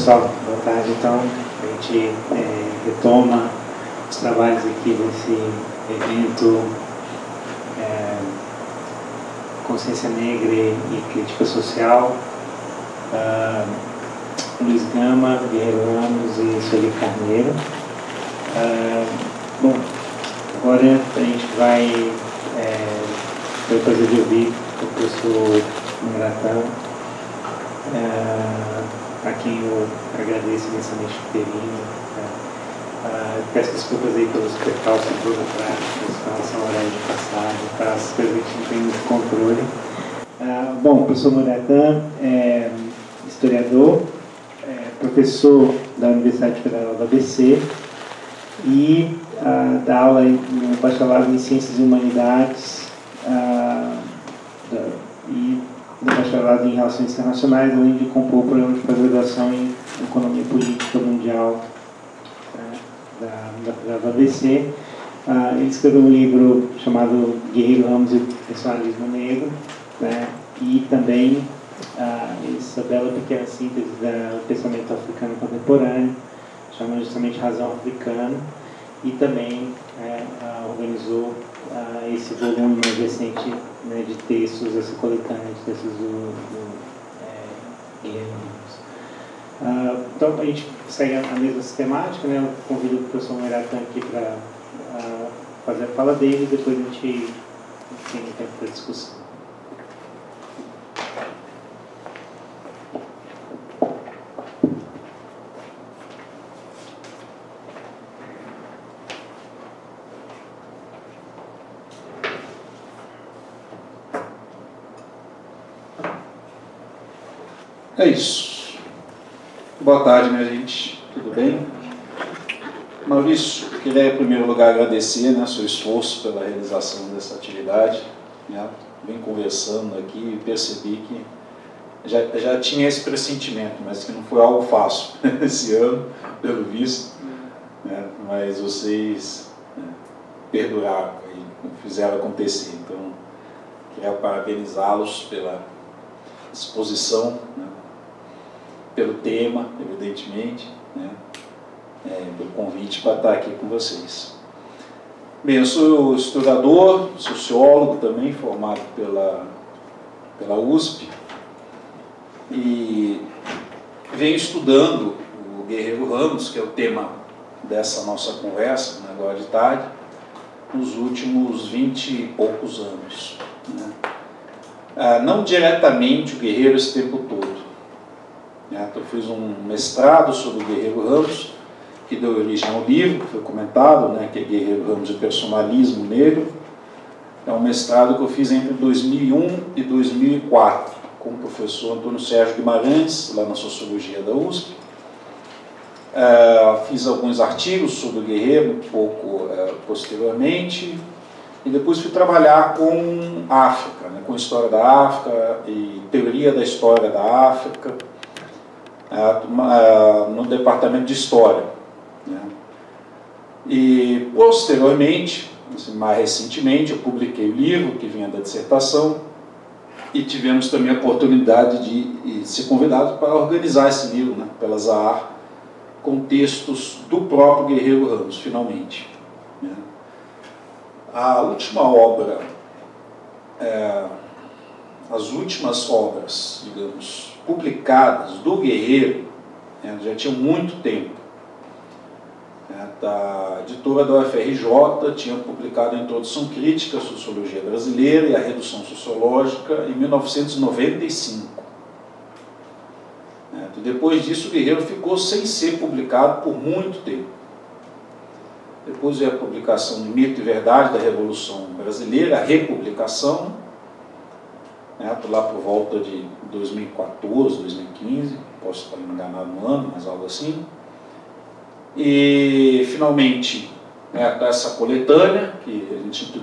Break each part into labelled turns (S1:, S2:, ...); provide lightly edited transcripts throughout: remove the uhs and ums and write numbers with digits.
S1: pessoal, boa tarde. Então, a gente retoma os trabalhos aqui desse evento Consciência Negra e Crítica Social. Luiz Gama, Guerreiro Ramos e Sueli Carneiro. Bom, agora a gente vai ter o prazer de ouvir o professor Muratã, a quem eu agradeço imensamente por ter vindo. Peço desculpas aí pelos percalços burocráticos com relação ao horário de passagem, para as coisas que a gente não tem muito controle. Bom, o professor Muratã é historiador, professor da Universidade Federal do ABC e dá aula no bacharelado em Ciências e Humanidades e no bacharelado em Relações Internacionais, além de compor o programa de pós-graduação em Economia Política Mundial da ABC. Ele escreveu um livro chamado Guerreiro Ramos e o Personalismo Negro, né? E também essa bela pequena síntese do pensamento africano contemporâneo, chama justamente Razão Africana, e também organizou esse volume mais recente, né, de textos, essa coletânea de textos do Guerreiro Ramos. Então a gente segue a mesma sistemática, né? Eu convido o professor Muratã aqui para fazer a fala dele e depois a gente tem tempo para discussão.
S2: É isso. Boa tarde, minha gente. Tudo bem? Maurício, queria em primeiro lugar agradecer, né, seu esforço pela realização dessa atividade. Né? Vim conversando aqui e percebi que já tinha esse pressentimento, mas que não foi algo fácil esse ano, pelo visto. Né? Mas vocês perduraram e fizeram acontecer. Então, queria parabenizá-los pela exposição, né? Pelo tema, evidentemente, né? Pelo convite para estar aqui com vocês. Bem, eu sou historiador, sociólogo também, formado pela USP, e venho estudando o Guerreiro Ramos, que é o tema dessa nossa conversa, né, agora de tarde, nos últimos 20 e poucos anos. Né? Não diretamente o Guerreiro esse tempo todo. Eu fiz um mestrado sobre o Guerreiro Ramos, que deu origem ao livro, que foi comentado, né, que é Guerreiro Ramos e Personalismo Negro. É um mestrado que eu fiz entre 2001 e 2004, com o professor Antônio Sérgio Guimarães, lá na Sociologia da USP. Fiz alguns artigos sobre o Guerreiro, um pouco posteriormente, e depois fui trabalhar com África, né, com história da África e teoria da história da África, no departamento de História. Né. E, posteriormente, assim, mais recentemente, eu publiquei o livro que vinha da dissertação e tivemos também a oportunidade de ser convidados para organizar esse livro, né, pela Zahar, com textos do próprio Guerreiro Ramos, finalmente. Né. A última obra, as últimas obras, digamos, publicadas do Guerreiro, já tinham muito tempo. A editora da UFRJ tinha publicado a Introdução Crítica à Sociologia Brasileira e a Redução Sociológica em 1995. Depois disso, o Guerreiro ficou sem ser publicado por muito tempo. Depois veio a publicação de Mito e Verdade da Revolução Brasileira, a republicação, lá por volta de 2014, 2015, posso estar enganado no ano, mas algo assim. E, finalmente, essa coletânea, que a gente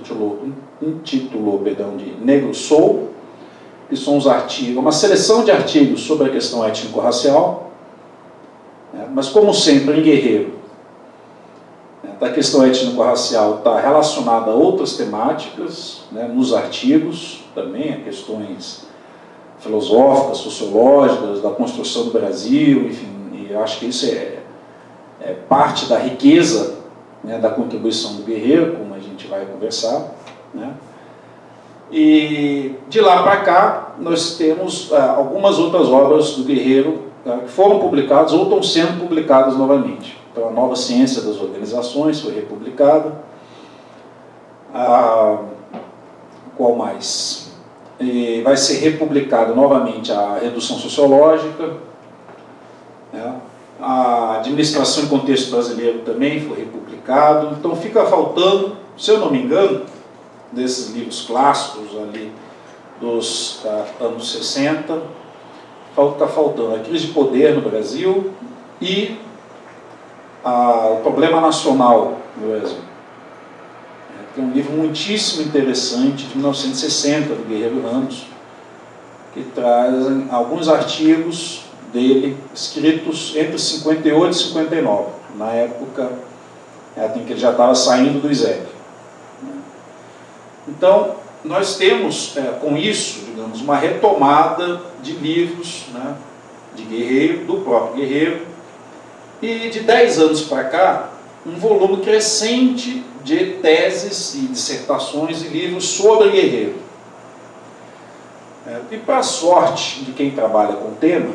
S2: intitulou de Negro Sou, que são os artigos, uma seleção de artigos sobre a questão étnico-racial, mas, como sempre, em Guerreiro, a questão étnico-racial está relacionada a outras temáticas, nos artigos também, a questões filosóficas, sociológicas, da construção do Brasil, enfim, e Eu acho que isso é parte da riqueza, né, da contribuição do Guerreiro, como a gente vai conversar, né? E de lá para cá nós temos algumas outras obras do Guerreiro que foram publicadas ou estão sendo publicadas novamente. Então, a Nova Ciência das Organizações foi republicada. Qual mais? E vai ser republicado novamente a Redução Sociológica, né? A Administração em Contexto Brasileiro também foi republicado. Então fica faltando, se eu não me engano, desses livros clássicos ali dos anos 60, está faltando a Crise de Poder no Brasil e o Problema Nacional no Brasil. Tem um livro muitíssimo interessante, de 1960, do Guerreiro Ramos, que traz alguns artigos dele, escritos entre 58 e 59, na época em que ele já estava saindo do ISEB. Então, nós temos, com isso, digamos, uma retomada de livros, né, de Guerreiro, do próprio Guerreiro, e de 10 anos para cá, um volume crescente de teses e dissertações e livros sobre Guerreiro. E para a sorte de quem trabalha com o tema,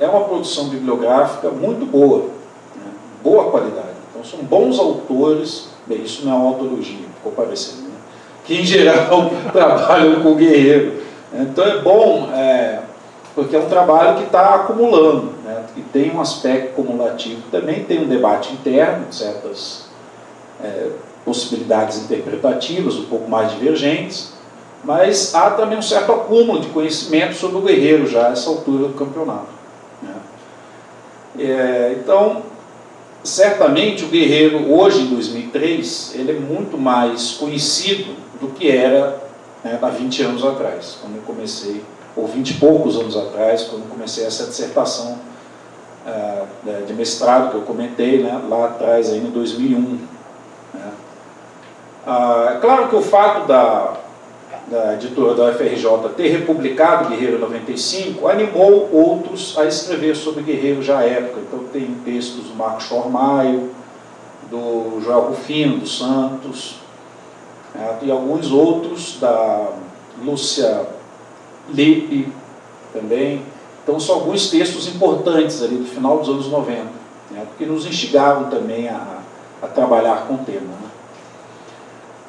S2: é uma produção bibliográfica muito boa, né, boa qualidade. Então são bons autores, bem, isso não é uma autologia, ficou parecendo, né, que em geral trabalham com o Guerreiro. Então é bom, porque é um trabalho que está acumulando, né, que tem um aspecto cumulativo, também tem um debate interno, certas possibilidades interpretativas, um pouco mais divergentes, mas há também um certo acúmulo de conhecimento sobre o Guerreiro já a essa altura do campeonato, né? Então, certamente o Guerreiro, hoje em 2003, ele é muito mais conhecido do que era, né, há 20 anos atrás, quando eu comecei, ou 20 e poucos anos atrás, quando eu comecei essa dissertação de mestrado que eu comentei, né, lá atrás, aí em 2001. Né? Claro que o fato da editora da UFRJ ter republicado Guerreiro 95 animou outros a escrever sobre Guerreiro já à época. Então tem textos do Marco Schormaio, do Joel Rufino dos Santos, e alguns outros da Lúcia Lippe também. Então são alguns textos importantes ali do final dos anos 90, né, que nos instigaram também a trabalhar com o tema, né?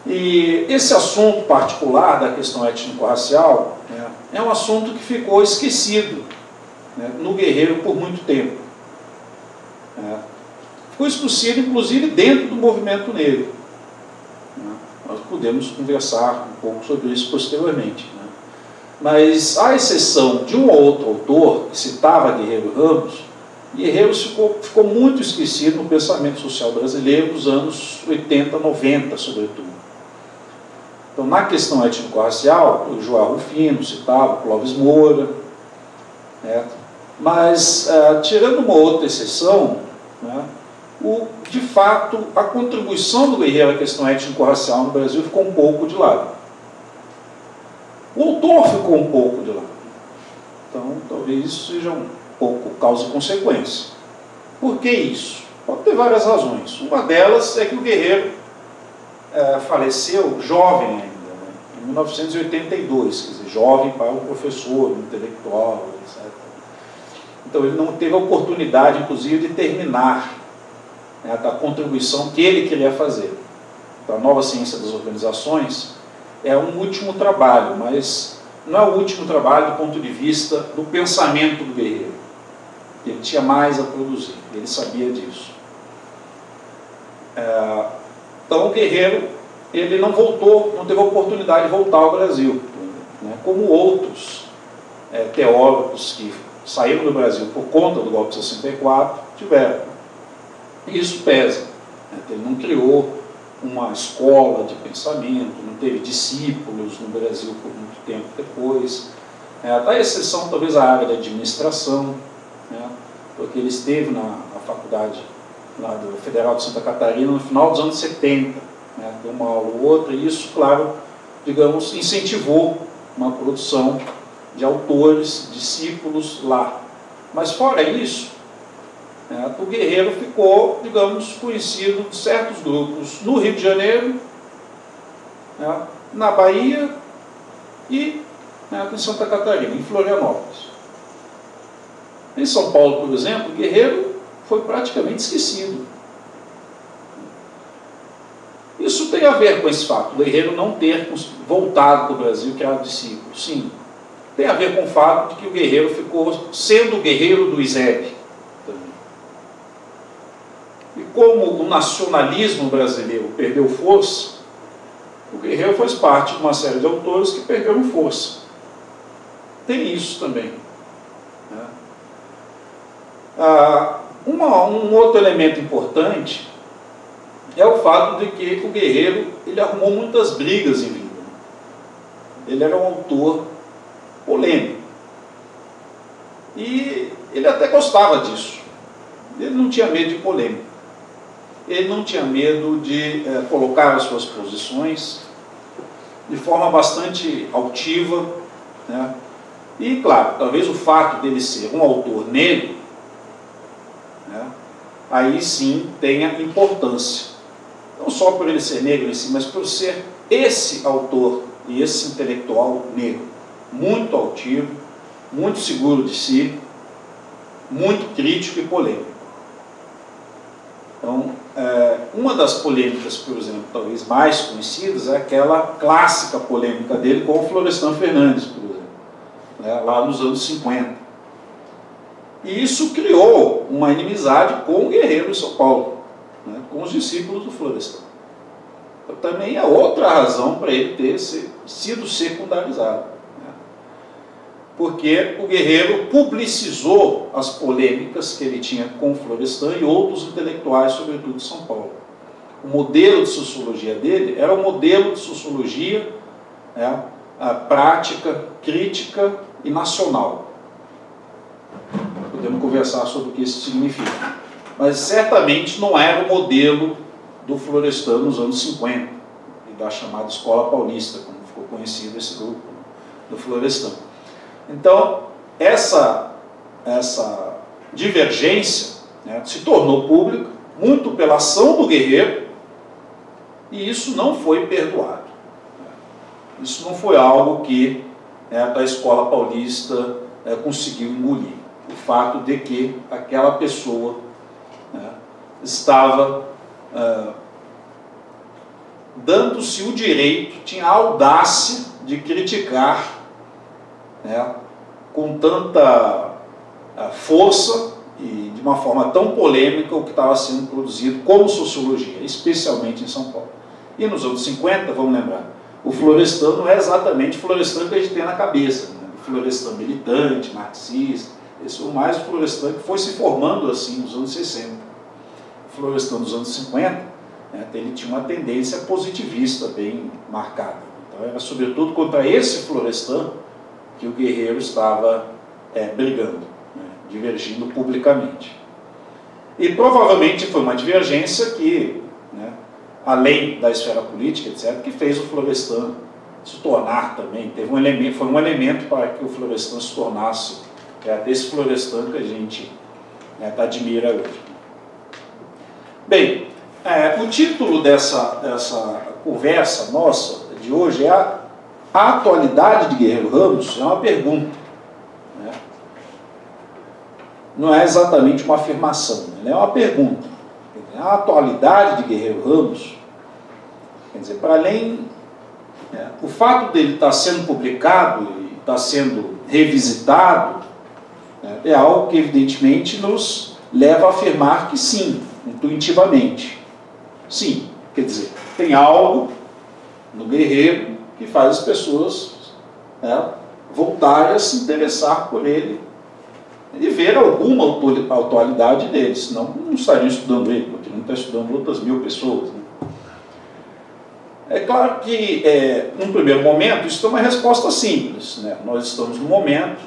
S2: E esse assunto particular da questão étnico-racial, né, é um assunto que ficou esquecido, né, no Guerreiro por muito tempo. Ficou esquecido, inclusive, dentro do movimento negro. Né? Nós podemos conversar um pouco sobre isso posteriormente. Né? Mas, à exceção de um ou outro autor que citava Guerreiro Ramos, Guerreiro ficou muito esquecido no pensamento social brasileiro dos anos 80, 90, sobretudo. Então, na questão étnico-racial, o Joel Rufino citava, Clóvis Moura, né? Mas, tirando uma outra exceção, né, de fato, a contribuição do Guerreiro à questão étnico-racial no Brasil ficou um pouco de lado. O autor ficou um pouco de lado. Então, talvez isso seja um pouco causa e consequência. Por que isso? Pode ter várias razões. Uma delas é que o Guerreiro faleceu jovem ainda, né, em 1982, quer dizer, jovem para um professor, um intelectual, etc. Então ele não teve a oportunidade, inclusive, de terminar, né, da contribuição que ele queria fazer. Então, a Nova Ciência das Organizações é um último trabalho, mas não é o último trabalho do ponto de vista do pensamento do Guerreiro. Ele tinha mais a produzir, ele sabia disso. Então o Guerreiro, ele não teve a oportunidade de voltar ao Brasil, né, como outros teóricos que saíram do Brasil por conta do golpe de 64 tiveram. E isso pesa, né? Ele não criou uma escola de pensamento, não teve discípulos no Brasil por muito tempo depois. Da exceção, talvez, a área da administração, né? Porque ele esteve na faculdade lá do Federal de Santa Catarina no final dos anos 70, né? Deu uma aula ou outra, e isso, claro, digamos, incentivou uma produção de autores, discípulos lá. Mas fora isso, o guerreiro ficou, digamos, conhecido de certos grupos no Rio de Janeiro, na Bahia e em Santa Catarina, em Florianópolis. Em São Paulo, por exemplo, o guerreiro foi praticamente esquecido. Isso tem a ver com esse fato, o guerreiro não ter voltado para o Brasil, criado discípulos. Sim, tem a ver com o fato de que o guerreiro ficou sendo o guerreiro do ISEB. E como o nacionalismo brasileiro perdeu força, o guerreiro faz parte de uma série de autores que perderam força. Tem isso também. Um outro elemento importante é o fato de que o guerreiro ele arrumou muitas brigas em vida. Ele era um autor polêmico. E ele até gostava disso. Ele não tinha medo de polêmica. Ele não tinha medo de colocar as suas posições de forma bastante altiva. E, claro, talvez o fato dele ser um autor negro, aí sim tenha importância. Não só por ele ser negro em si, mas por ser esse autor e esse intelectual negro, muito altivo, muito seguro de si, muito crítico e polêmico. Então, uma das polêmicas, por exemplo, talvez mais conhecidas, é aquela clássica polêmica dele com o Florestan Fernandes, por exemplo, lá nos anos 50. E isso criou uma inimizade com o guerreiro em São Paulo, com os discípulos do Florestan. Então, também é outra razão para ele ter sido secundarizado. Porque o guerreiro publicizou as polêmicas que ele tinha com o Florestan e outros intelectuais, sobretudo de São Paulo. O modelo de sociologia dele era um modelo de sociologia prática, crítica e nacional. Podemos conversar sobre o que isso significa. Mas certamente não era o modelo do Florestan nos anos 50, e da chamada Escola Paulista, como ficou conhecido esse grupo do Florestan. Então, essa divergência se tornou pública, muito pela ação do guerreiro, e isso não foi perdoado. Isso não foi algo que a Escola Paulista conseguiu engolir. O fato de que aquela pessoa estava dando-se o direito, tinha a audácia de criticar com tanta força e de uma forma tão polêmica o que estava sendo produzido como sociologia, especialmente em São Paulo. E nos anos 50, vamos lembrar, o Florestan não é exatamente o Florestan que a gente tem na cabeça, o Florestan militante, marxista, esse é o mais Florestan que foi se formando assim nos anos 60. O Florestan dos anos 50, ele tinha uma tendência positivista bem marcada. Então era sobretudo contra esse Florestan que o guerreiro estava brigando, divergindo publicamente. E provavelmente foi uma divergência que, além da esfera política, etc., que fez o Florestan se tornar também, foi um elemento para que o Florestan se tornasse desse Florestan que a gente admira hoje. Bem, o título dessa conversa nossa de hoje é a atualidade de Guerreiro Ramos. É uma pergunta, não é exatamente uma afirmação, é uma pergunta. A atualidade de Guerreiro Ramos, quer dizer, para além, o fato dele estar sendo publicado e estar sendo revisitado, é algo que evidentemente nos leva a afirmar que sim, intuitivamente. Sim, quer dizer, tem algo no guerreiro que faz as pessoas voltarem a se interessar por ele e ver alguma atualidade dele, senão não estariam estudando ele, porque não está estudando outras 1000 pessoas. É claro que, num primeiro momento, isso é uma resposta simples. Nós estamos no momento,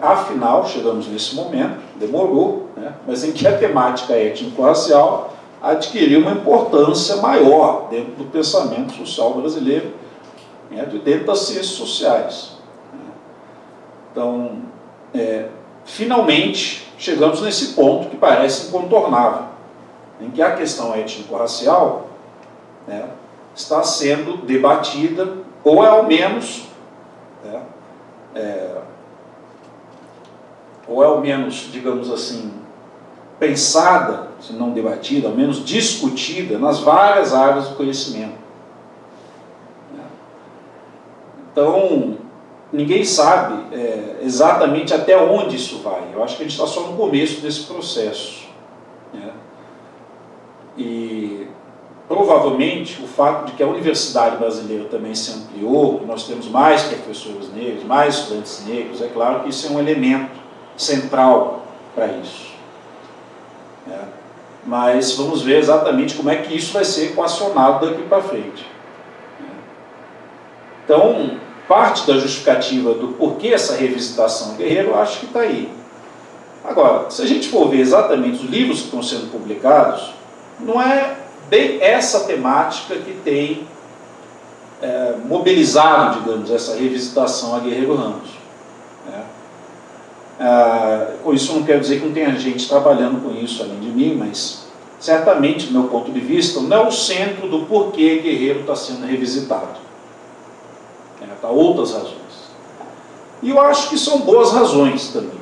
S2: afinal, chegamos nesse momento, demorou, mas em que a temática étnico-racial adquiriu uma importância maior dentro do pensamento social brasileiro, dentro das ciências sociais. Então, finalmente chegamos nesse ponto que parece incontornável, em que a questão étnico-racial, né, está sendo debatida, ou é ao menos, digamos assim, pensada, se não debatida, ao menos discutida nas várias áreas do conhecimento. Então, ninguém sabe exatamente até onde isso vai. Eu acho que a gente está só no começo desse processo. E provavelmente o fato de que a universidade brasileira também se ampliou, que nós temos mais professores negros, mais estudantes negros, é claro que isso é um elemento central para isso. Mas vamos ver exatamente como é que isso vai ser equacionado daqui para frente. Então, parte da justificativa do porquê essa revisitação Guerreiro, eu acho que está aí. Agora, se a gente for ver exatamente os livros que estão sendo publicados, não é bem essa temática que tem mobilizado, digamos, essa revisitação a Guerreiro Ramos. Com isso não quero dizer que não tenha gente trabalhando com isso além de mim, mas certamente, do meu ponto de vista, não é o centro do porquê Guerreiro está sendo revisitado. Há outras razões. E eu acho que são boas razões também.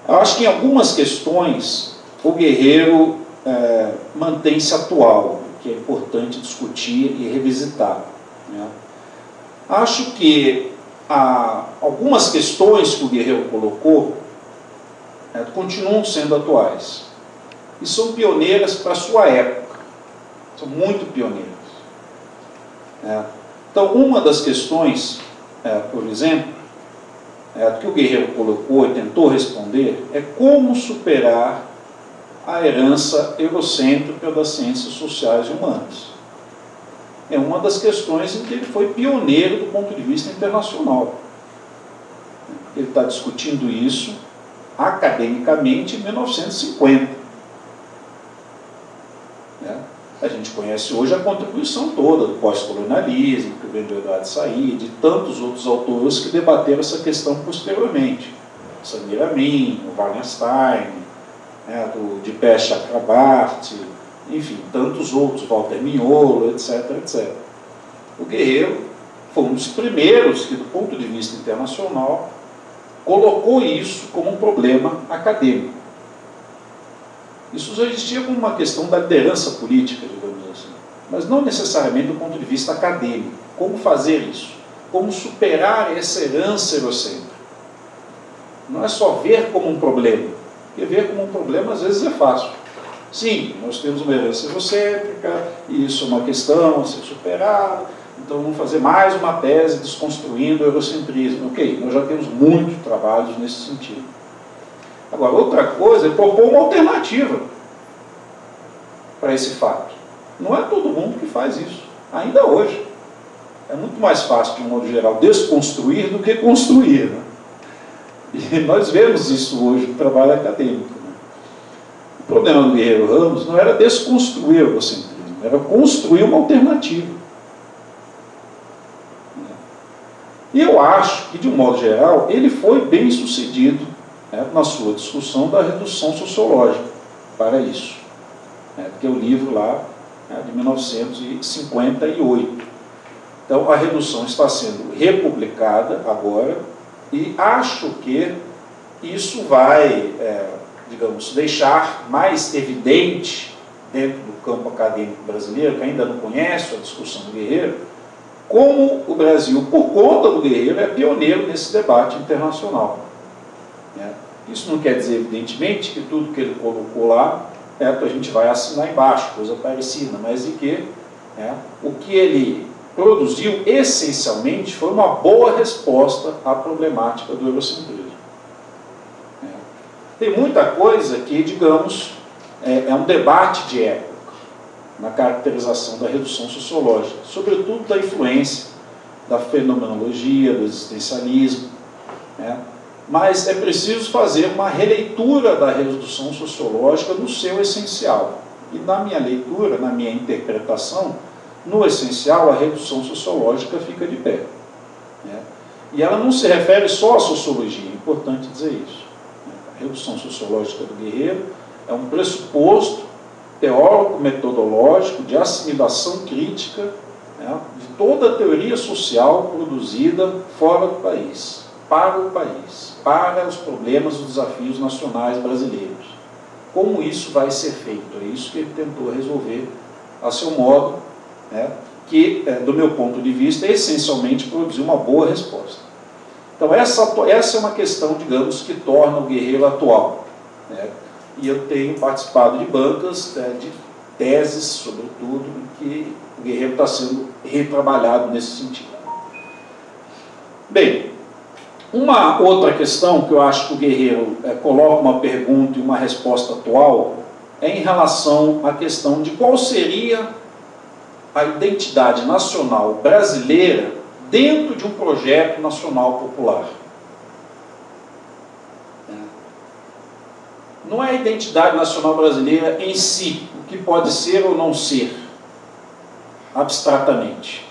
S2: Eu acho que em algumas questões o Guerreiro mantém-se atual, que é importante discutir e revisitar. Acho que algumas questões que o Guerreiro colocou continuam sendo atuais e são pioneiras para a sua época, são muito pioneiras. Então, uma das questões, por exemplo, que o Guerreiro colocou e tentou responder é como superar a herança eurocêntrica das ciências sociais e humanas. É uma das questões em que ele foi pioneiro do ponto de vista internacional. Ele está discutindo isso academicamente em 1950. A gente conhece hoje a contribuição toda do pós-colonialismo, que vem do Eduardo Said, de tantos outros autores que debateram essa questão posteriormente. Samir Amin, o Wallenstein, do Dipesh Chakrabarty, enfim, tantos outros, Walter Mignolo, etc, etc. O Guerreiro foi um dos primeiros que, do ponto de vista internacional, colocou isso como um problema acadêmico. Isso já existia como uma questão da liderança política, digamos assim, mas não necessariamente do ponto de vista acadêmico. Como fazer isso? Como superar essa herança eurocêntrica? Não é só ver como um problema, porque ver como um problema às vezes é fácil. Sim, nós temos uma herança eurocêntrica, e isso é uma questão a ser superada, então vamos fazer mais uma tese desconstruindo o eurocentrismo. Ok, nós já temos muitos trabalhos nesse sentido. Agora, outra coisa é propor uma alternativa para esse fato. Não é todo mundo que faz isso, ainda hoje. É muito mais fácil, de um modo geral, desconstruir do que construir. E nós vemos isso hoje no trabalho acadêmico. O problema do Guerreiro Ramos não era desconstruir o eurocentrismo, era construir uma alternativa. E eu acho que, de um modo geral, ele foi bem sucedido na sua discussão da redução sociológica para isso, que é o livro lá de 1958. Então, a redução está sendo republicada agora e acho que isso vai, digamos, deixar mais evidente dentro do campo acadêmico brasileiro, que ainda não conhece a discussão do Guerreiro, como o Brasil, por conta do Guerreiro, é pioneiro nesse debate internacional. Isso não quer dizer, evidentemente, que tudo que ele colocou lá a gente vai assinar embaixo, coisa parecida, mas de que o que ele produziu, essencialmente, foi uma boa resposta à problemática do eurocentrismo. Tem muita coisa que, digamos, é um debate de época na caracterização da redução sociológica, sobretudo da influência da fenomenologia, do existencialismo, mas é preciso fazer uma releitura da redução sociológica no seu essencial. E na minha leitura, na minha interpretação, no essencial, a redução sociológica fica de pé. E ela não se refere só à sociologia. importante dizer isso. A redução sociológica do Guerreiro é um pressuposto teórico-metodológico de assimilação crítica, né, de toda a teoria social produzida fora do país, para o país, para os problemas e os desafios nacionais brasileiros. Como isso vai ser feito? É isso que ele tentou resolver a seu modo, né, que, do meu ponto de vista, essencialmente produziu uma boa resposta. Então, essa é uma questão, digamos, que torna o Guerreiro atual, né? E eu tenho participado de bancas, de teses, sobretudo, em que o Guerreiro está sendo retrabalhado nesse sentido. Bem, uma outra questão que eu acho que o Guerreiro coloca uma pergunta e uma resposta atual é em relação à questão de qual seria a identidade nacional brasileira dentro de um projeto nacional popular. Não é a identidade nacional brasileira em si, o que pode ser ou não ser, abstratamente.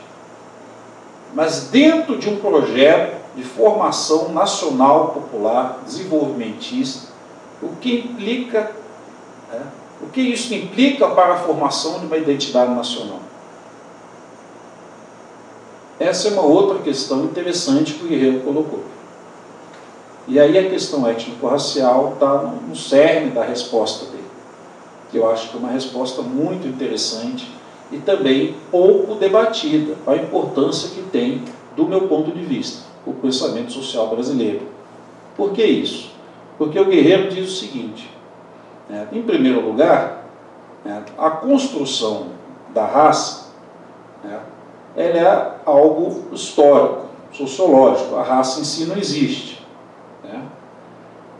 S2: Mas dentro de um projeto de formação nacional popular, desenvolvimentista, o que implica, o que isso implica para a formação de uma identidade nacional? Essa é uma outra questão interessante que o Guerreiro colocou. E aí a questão étnico-racial está no cerne da resposta dele, que eu acho que é uma resposta muito interessante e também pouco debatida, a importância que tem, do meu ponto de vista, o pensamento social brasileiro. Por que isso? Porque o Guerreiro diz o seguinte, em primeiro lugar, a construção da raça, ela é algo histórico, sociológico, a raça em si não existe.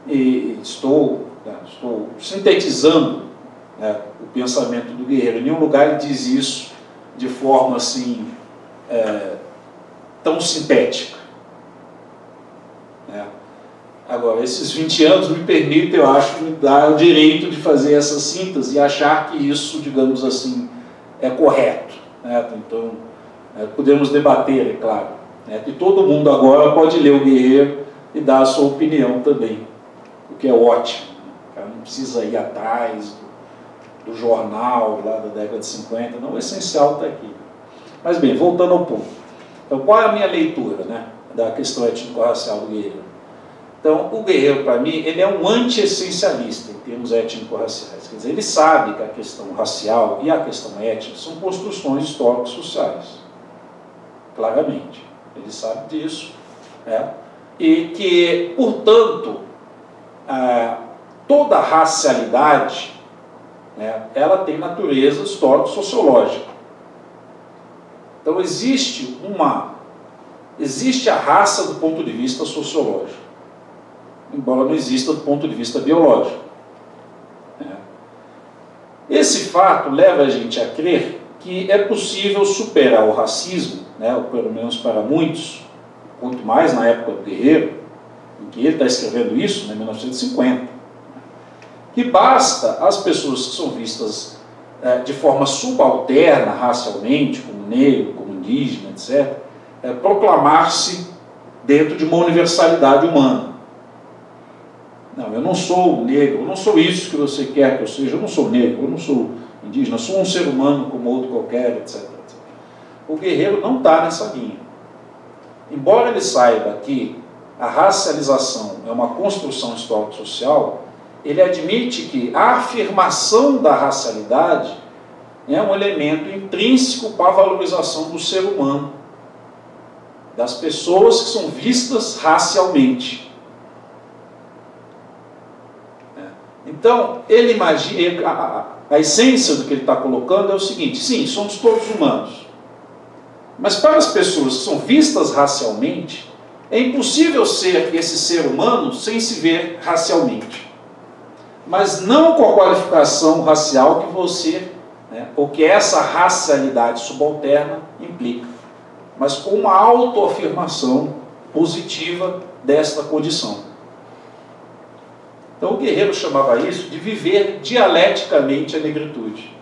S2: E estou sintetizando o pensamento do Guerreiro. Em nenhum lugar ele diz isso de forma assim, tão sintética. Agora, esses 20 anos me permitem, eu acho, me dar o direito de fazer essa síntese e achar que isso, digamos assim, é correto. Então, podemos debater, é claro. E todo mundo agora pode ler o Guerreiro e dar a sua opinião também, o que é ótimo. O cara não precisa ir atrás do jornal lá da década de 50, não, o essencial está aqui. Mas bem, voltando ao ponto. Então, qual é a minha leitura, da questão étnico-racial do Guerreiro? Então, o Guerreiro, para mim, ele é um anti-essencialista em termos étnico-raciais. Quer dizer, ele sabe que a questão racial e a questão étnica são construções históricas sociais. Claramente. Ele sabe disso. E que, portanto, toda racialidade, ela tem natureza histórico-sociológica. Então, existe a raça do ponto de vista sociológico, embora não exista do ponto de vista biológico. Esse fato leva a gente a crer que é possível superar o racismo, ou pelo menos para muitos, muito mais na época do Guerreiro, em que ele está escrevendo isso, em 1950, que basta as pessoas que são vistas de forma subalterna racialmente, como negro, como indígena, etc., proclamar-se dentro de uma universalidade humana. Não, eu não sou negro, eu não sou isso que você quer que eu seja, eu não sou negro, eu não sou indígena, eu sou um ser humano como outro qualquer, etc. O Guerreiro não está nessa linha. Embora ele saiba que a racialização é uma construção histórico-social, ele admite que a afirmação da racialidade é um elemento intrínseco para a valorização do ser humano, das pessoas que são vistas racialmente. Então, ele imagina, a essência do que ele está colocando é o seguinte: sim, somos todos humanos, mas para as pessoas que são vistas racialmente, é impossível ser esse ser humano sem se ver racialmente. Mas não com a qualificação racial que você, ou que essa racialidade subalterna implica, mas com uma autoafirmação positiva desta condição. Então o Guerreiro chamava isso de viver dialeticamente a negritude.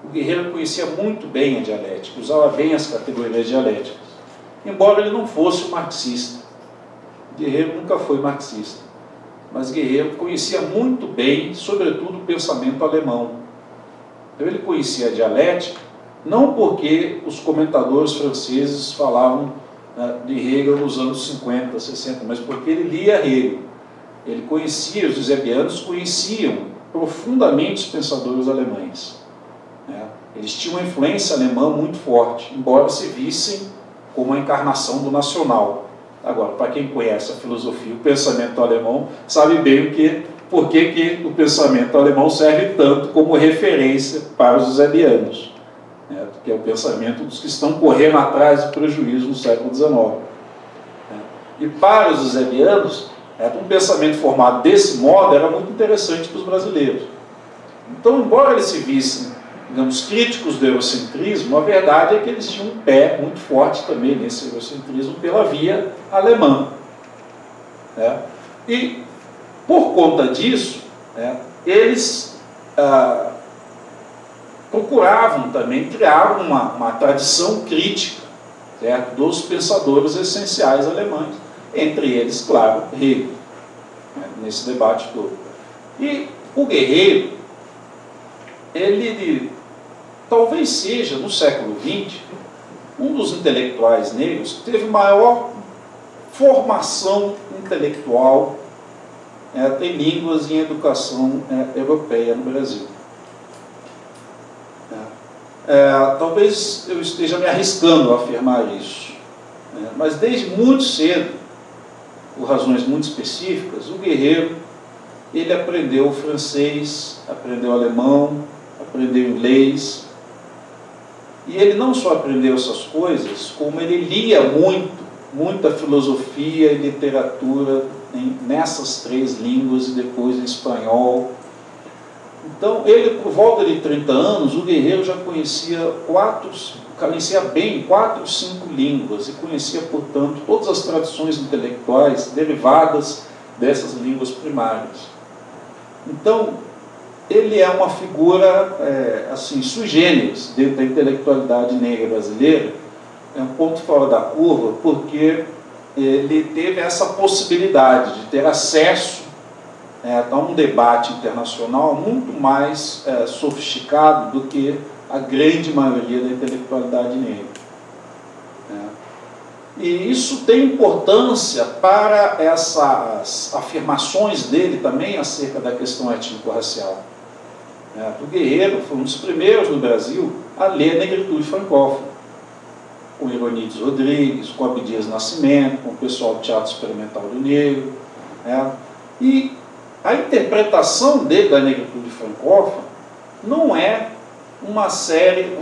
S2: O Guerreiro conhecia muito bem a dialética, usava bem as categorias dialéticas, embora ele não fosse um marxista. Guerreiro nunca foi marxista, mas Guerreiro conhecia muito bem, sobretudo, o pensamento alemão. Então ele conhecia a dialética, não porque os comentadores franceses falavam de Hegel nos anos 50, 60, mas porque ele lia Hegel. Ele conhecia, os eusebianos conheciam profundamente os pensadores alemães. Eles tinham uma influência alemã muito forte, embora se vissem como a encarnação do nacional. Agora, para quem conhece a filosofia, o pensamento alemão, sabe bem por que o pensamento alemão serve tanto como referência para os eusebianos, que é o pensamento dos que estão correndo atrás do prejuízo no século XIX. E para os eusebianos, um pensamento formado desse modo era muito interessante para os brasileiros. Então, embora eles se vissem, digamos, críticos do eurocentrismo, a verdade é que eles tinham um pé muito forte também nesse eurocentrismo pela via alemã. E, por conta disso, eles procuravam também criar uma tradição crítica, certo, dos pensadores essenciais alemães, entre eles, claro, Hegel, nesse debate todo. E o Guerreiro, ele talvez seja, no século XX, um dos intelectuais negros que teve maior formação intelectual em línguas e em educação europeia no Brasil. Talvez eu esteja me arriscando a afirmar isso, mas desde muito cedo, por razões muito específicas, o Guerreiro, ele aprendeu francês, aprendeu alemão, aprendeu inglês, e ele não só aprendeu essas coisas, como ele lia muita filosofia e literatura nessas 3 línguas e depois em espanhol. Então, ele, por volta de 30 anos, o Guerreiro já conhecia bem 4 ou 5 línguas e conhecia, portanto, todas as tradições intelectuais derivadas dessas línguas primárias. Então, ele é uma figura assim, sui generis dentro da intelectualidade negra brasileira, é um ponto fora da curva, porque ele teve essa possibilidade de ter acesso a um debate internacional muito mais sofisticado do que a grande maioria da intelectualidade negra. E isso tem importância para essas afirmações dele também acerca da questão étnico-racial. O Guerreiro foi um dos primeiros no Brasil a ler a negritude francófona, com Ironides Rodrigues, com Abdias Nascimento, com o pessoal do Teatro Experimental do Negro. E a interpretação dele da negritude francófona não é uma série,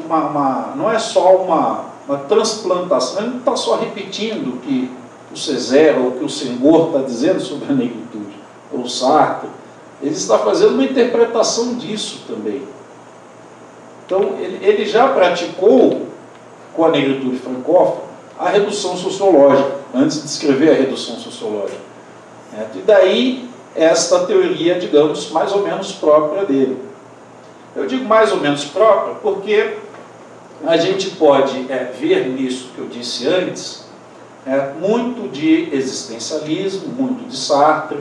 S2: não é só uma transplantação, ele não está só repetindo o que o Césaire ou o que o Senghor está dizendo sobre a negritude, ou Sartre. Ele está fazendo uma interpretação disso também. Então, ele já praticou, com a negritude francófona, a redução sociológica, antes de escrever a redução sociológica. E daí, esta teoria, digamos, mais ou menos própria dele. Eu digo mais ou menos própria porque a gente pode ver nisso que eu disse antes, muito de existencialismo, muito de Sartre,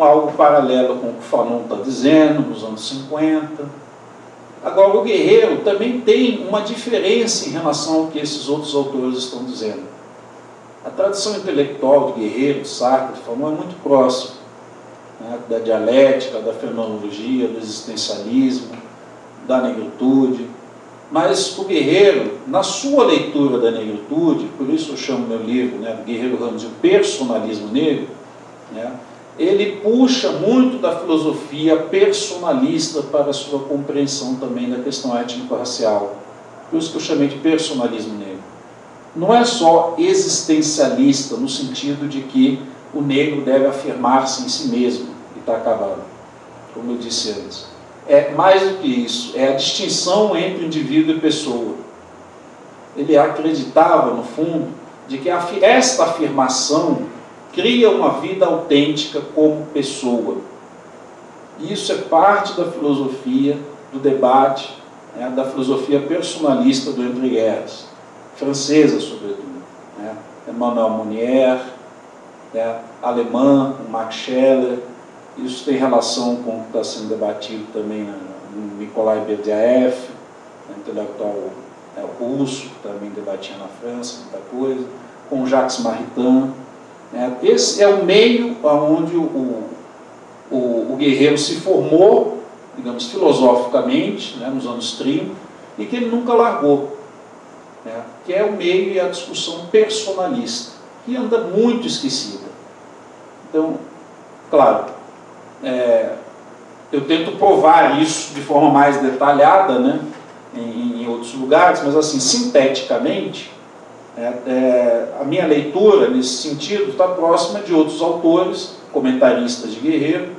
S2: algo paralelo com o que o Fanon está dizendo, nos anos 50. Agora, o Guerreiro também tem uma diferença em relação ao que esses outros autores estão dizendo. A tradição intelectual de Guerreiro, de Sartre, de Fanon é muito próxima, da dialética, da fenomenologia, do existencialismo, da negritude. Mas o Guerreiro, na sua leitura da negritude, por isso eu chamo meu livro, Guerreiro Ramos, o personalismo negro, ele puxa muito da filosofia personalista para a sua compreensão também da questão étnico-racial. Por isso que eu chamei de personalismo negro. Não é só existencialista, no sentido de que o negro deve afirmar-se em si mesmo e está acabado, como eu disse antes. É mais do que isso, é a distinção entre indivíduo e pessoa. Ele acreditava, no fundo, de que esta afirmação cria uma vida autêntica como pessoa. E isso é parte da filosofia, do debate, da filosofia personalista do entre-guerras, francesa sobretudo. Emmanuel Mounier, alemã, o Max Scheler. Isso tem relação com o que está sendo debatido também no Nikolai Berdyaev, intelectual russo, que também debatia na França, muita coisa, com o Jacques Maritain. Esse é o meio onde o Guerreiro se formou, digamos, filosoficamente, nos anos 30, e que ele nunca largou, que é o meio e a discussão personalista, que anda muito esquecida. Então, claro, eu tento provar isso de forma mais detalhada, em outros lugares, mas assim, sinteticamente, a minha leitura nesse sentido está próxima de outros autores, comentaristas de Guerreiro,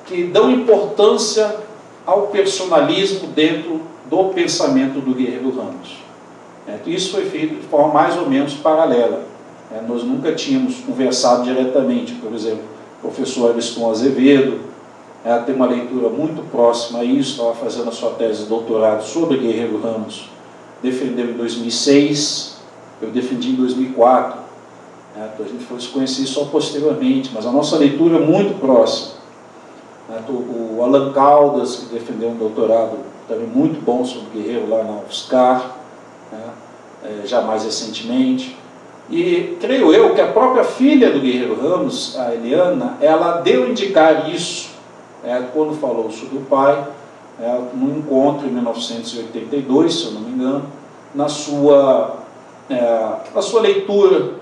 S2: que dão importância ao personalismo dentro do pensamento do Guerreiro Ramos. Isso foi feito de forma mais ou menos paralela. Nós nunca tínhamos conversado diretamente. Por exemplo, o professor Ariston Azevedo tem uma leitura muito próxima a isso, estava fazendo a sua tese de doutorado sobre Guerreiro Ramos, defendeu em 2006, eu defendi em 2004, então a gente foi se conhecer só posteriormente, mas a nossa leitura é muito próxima. O Alan Caldas, que defendeu um doutorado também muito bom sobre Guerreiro lá na UFSCar, já mais recentemente. E creio eu que a própria filha do Guerreiro Ramos, a Eliana, ela deu a indicar isso, quando falou sobre o pai, num encontro em 1982, se eu não me engano, na sua leitura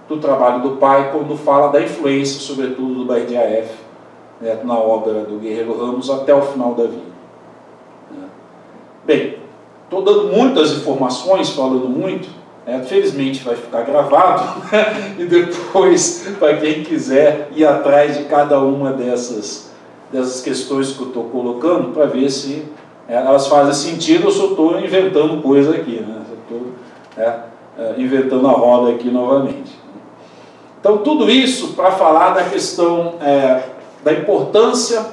S2: do trabalho do pai, quando fala da influência, sobretudo, do Berdyaev na obra do Guerreiro Ramos até o final da vida. Bem, estou dando muitas informações, falando muito, felizmente vai ficar gravado, e depois, para quem quiser ir atrás de cada uma dessas questões que eu estou colocando, para ver se elas fazem sentido ou se eu estou inventando coisa aqui, se eu estou inventando a roda aqui novamente. Então, tudo isso para falar da questão da importância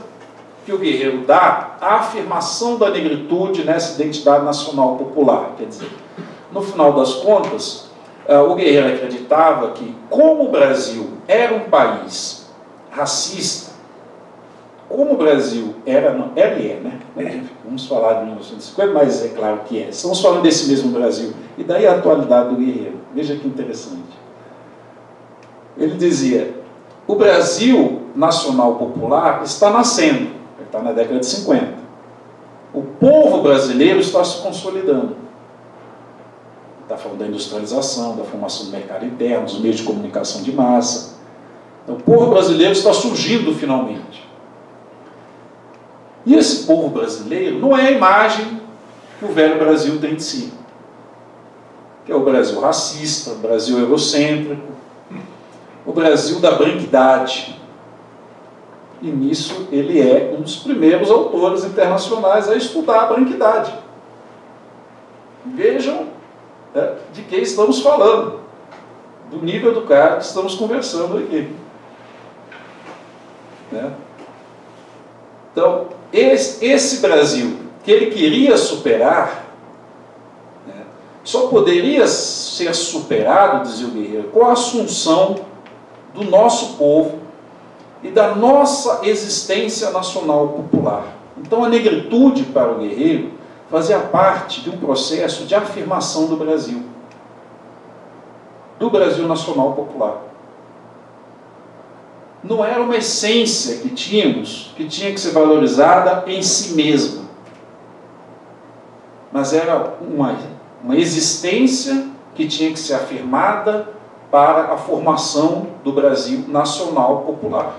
S2: que o Guerreiro dá à afirmação da negritude nessa identidade nacional popular. Quer dizer, no final das contas, o Guerreiro acreditava que, como o Brasil era um país racista, como o Brasil era e é, vamos falar de 1950, mas é claro que é. Estamos falando desse mesmo Brasil. E daí a atualidade do Guerreiro. Veja que interessante. Ele dizia, o Brasil nacional popular está nascendo. Ele está na década de 50. O povo brasileiro está se consolidando. Está falando da industrialização, da formação do mercado interno, dos meios de comunicação de massa. Então, o povo brasileiro está surgindo finalmente. E esse povo brasileiro não é a imagem que o velho Brasil tem de si. Que é o Brasil racista, o Brasil eurocêntrico, o Brasil da branquidade. E nisso ele é um dos primeiros autores internacionais a estudar a branquidade. Vejam de que estamos falando, do nível do cara que estamos conversando aqui. Então, esse Brasil que ele queria superar, só poderia ser superado, dizia o Guerreiro, com a assunção do nosso povo e da nossa existência nacional popular. Então, a negritude para o Guerreiro fazia parte de um processo de afirmação do Brasil nacional popular. Não era uma essência que tínhamos, que tinha que ser valorizada em si mesma, mas era uma existência que tinha que ser afirmada para a formação do Brasil nacional popular.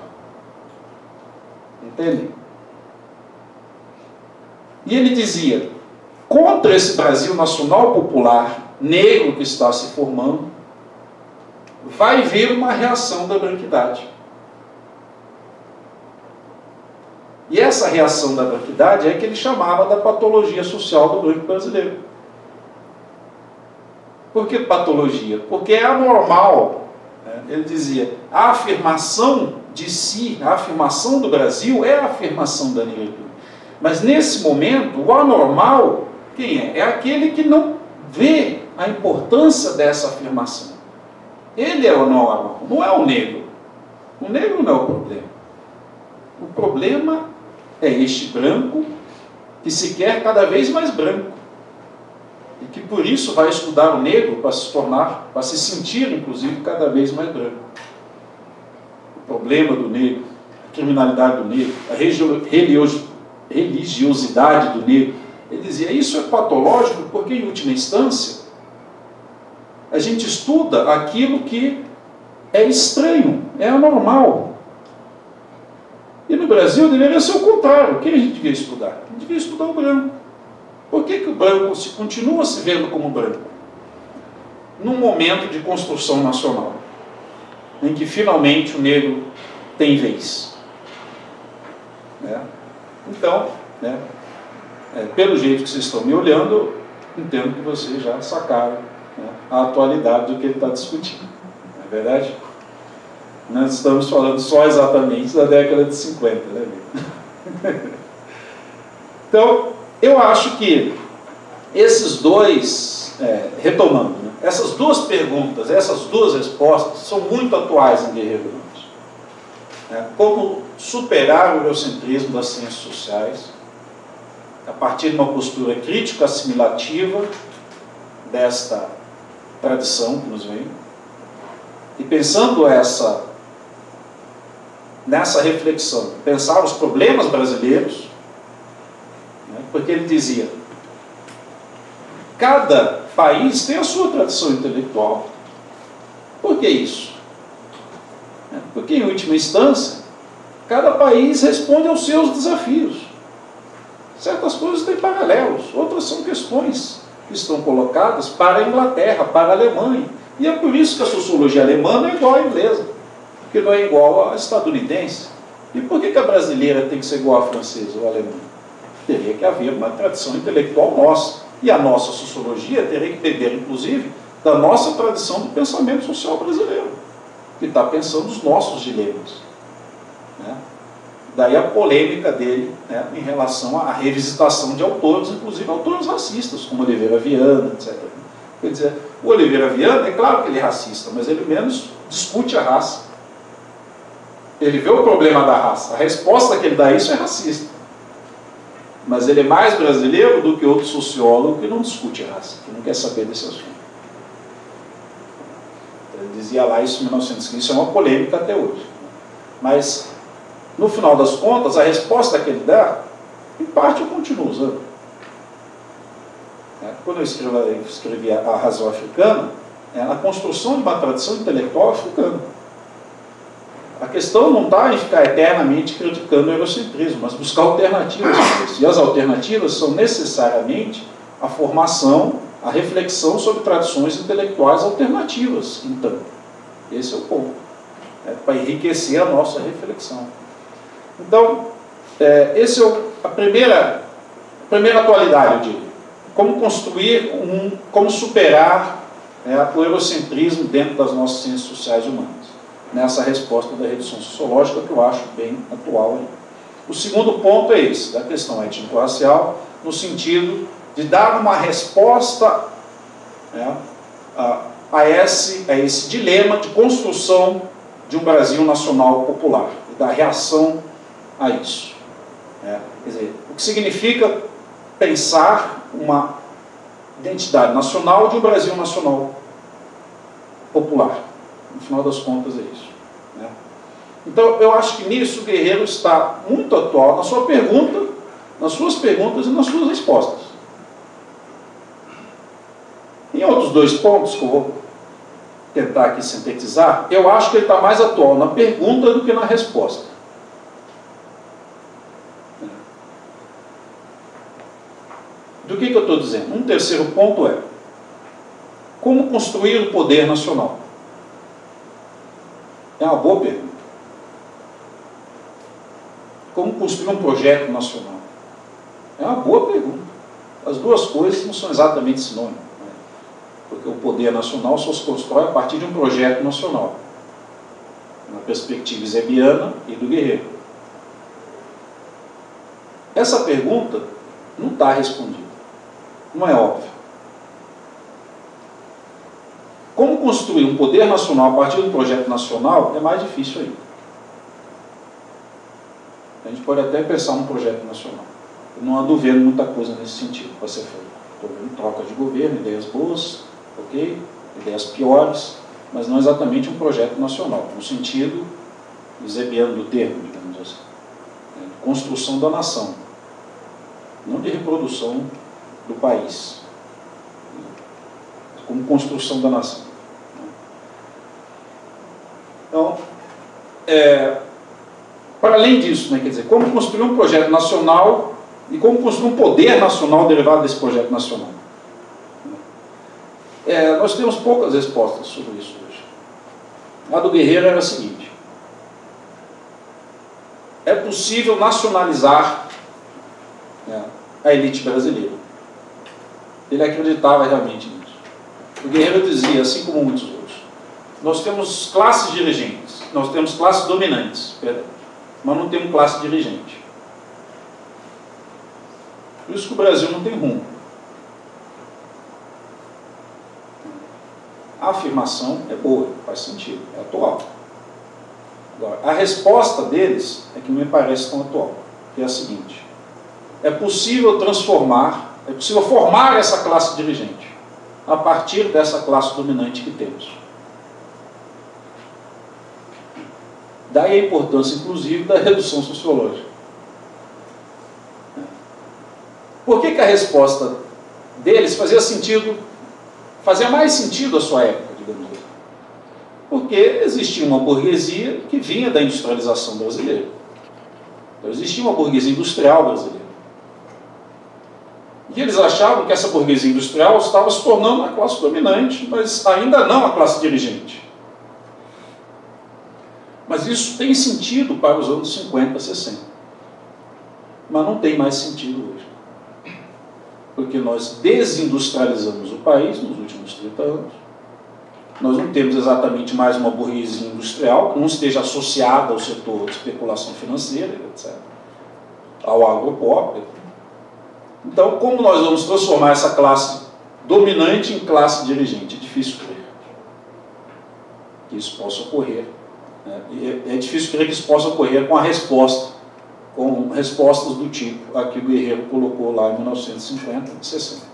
S2: Entendem? E ele dizia, contra esse Brasil nacional popular negro que está se formando, vai vir uma reação da branquidade. E essa reação da branquidade é que ele chamava da patologia social do branco brasileiro. Por que patologia? Porque é anormal. Ele dizia, a afirmação de si, a afirmação do Brasil é a afirmação da negritude. Mas nesse momento, o anormal, quem é? É aquele que não vê a importância dessa afirmação. Ele é o anormal, não é o negro. O negro não é o problema. O problema é este branco que se quer cada vez mais branco. E que por isso vai estudar o negro para se tornar, para se sentir, inclusive, cada vez mais branco. O problema do negro, a criminalidade do negro, a religiosidade do negro. Ele dizia, isso é patológico porque, em última instância, a gente estuda aquilo que é estranho, é anormal. E no Brasil deveria ser o contrário. O que a gente devia estudar? A gente devia estudar o branco. Por que o branco continua se vendo como branco? Num momento de construção nacional, em que finalmente o negro tem vez. Então, pelo jeito que vocês estão me olhando, entendo que vocês já sacaram a atualidade do que ele está discutindo. Não é verdade? Nós estamos falando só exatamente da década de 50, né? Então, eu acho que esses dois, retomando, essas duas perguntas, essas duas respostas são muito atuais em Guerreiro Lemos. Como superar o eurocentrismo das ciências sociais, a partir de uma postura crítica assimilativa desta tradição que nos vem, e pensando nessa reflexão, pensar os problemas brasileiros, porque ele dizia, cada país tem a sua tradição intelectual. Por que isso? Porque, em última instância, cada país responde aos seus desafios. Certas coisas têm paralelos, outras são questões que estão colocadas para a Inglaterra, para a Alemanha. E é por isso que a sociologia alemã não é igual à inglesa, porque não é igual à estadunidense. E por que a brasileira tem que ser igual à francesa ou à alemã? Teria que haver uma tradição intelectual nossa. E a nossa sociologia teria que beber, inclusive, da nossa tradição do pensamento social brasileiro, que está pensando os nossos dilemas. Daí a polêmica dele em relação à revisitação de autores, inclusive autores racistas, como Oliveira Viana, etc. Quer dizer, o Oliveira Viana, é claro que ele é racista, mas ele menos discute a raça. Ele vê o problema da raça. A resposta que ele dá a isso é racista. Mas ele é mais brasileiro do que outro sociólogo que não discute a raça, que não quer saber desse assunto. Ele dizia lá isso em 1915, isso é uma polêmica até hoje. Mas, no final das contas, a resposta que ele dá, em parte eu continuo usando. Quando eu escrevi A Razão Africana, é na construção de uma tradição intelectual africana. A questão não está em ficar eternamente criticando o eurocentrismo, mas buscar alternativas para isso. E as alternativas são necessariamente a formação, a reflexão sobre tradições intelectuais alternativas. Então, esse é o ponto. Para enriquecer a nossa reflexão. Então, essa é a primeira atualidade, eu diria. Como construir, como superar o eurocentrismo dentro das nossas ciências sociais humanas. Nessa resposta da redução sociológica, que eu acho bem atual. O segundo ponto é esse, da questão étnico-racial, no sentido de dar uma resposta a esse dilema de construção de um Brasil nacional popular, e da reação a isso. Quer dizer, o que significa pensar uma identidade nacional de um Brasil nacional popular. No final das contas é isso. Então, eu acho que nisso o Guerreiro está muito atual na sua pergunta, nas suas perguntas e nas suas respostas. Em outros dois pontos que eu vou tentar aqui sintetizar, eu acho que ele está mais atual na pergunta do que na resposta. Do que eu estou dizendo? Um terceiro ponto é como construir o poder nacional. É uma boa pergunta. Como construir um projeto nacional? É uma boa pergunta. As duas coisas não são exatamente sinônimas. Porque o poder nacional só se constrói a partir de um projeto nacional. Na perspectiva eusebeiana e do Guerreiro. Essa pergunta não está respondida. Não é óbvio. Como construir um poder nacional a partir de um projeto nacional é mais difícil ainda. A gente pode até pensar num projeto nacional. Eu não ando vendo muita coisa nesse sentido para ser feito. Estou vendo troca de governo, ideias boas, ok? Ideias piores, mas não exatamente um projeto nacional, no sentido, eusebeiano do termo, digamos assim, de construção da nação, não de reprodução do país, como construção da nação. Então, para além disso, né, quer dizer, como construir um projeto nacional e como construir um poder nacional derivado desse projeto nacional. Nós temos poucas respostas sobre isso hoje. A do Guerreiro era a seguinte: é possível nacionalizar, né, a elite brasileira. Ele acreditava realmente nisso. O Guerreiro dizia, assim como muitos outros, nós temos classes dirigentes, nós temos classes dominantes, perdão, mas não temos classe dirigente. Por isso que o Brasil não tem rumo. A afirmação é boa, faz sentido, é atual. Agora, a resposta deles é que não me parece tão atual, que é a seguinte: é possível transformar, é possível formar essa classe dirigente a partir dessa classe dominante que temos. Daí a importância, inclusive, da redução sociológica. Por que a resposta deles fazia sentido, fazia mais sentido à sua época, digamos assim? Porque existia uma burguesia que vinha da industrialização brasileira. Então, existia uma burguesia industrial brasileira. E eles achavam que essa burguesia industrial estava se tornando a classe dominante, mas ainda não a classe dirigente. Mas isso tem sentido para os anos 50, 60. Mas não tem mais sentido hoje. Porque nós desindustrializamos o país nos últimos 30 anos. Nós não temos exatamente mais uma burguesia industrial que não esteja associada ao setor de especulação financeira, etc., ao agropop. Então, como nós vamos transformar essa classe dominante em classe dirigente? É difícil crer que isso possa ocorrer. É difícil crer que isso possa ocorrer com a resposta, com respostas do tipo a que o Guerreiro colocou lá em 1950, 60.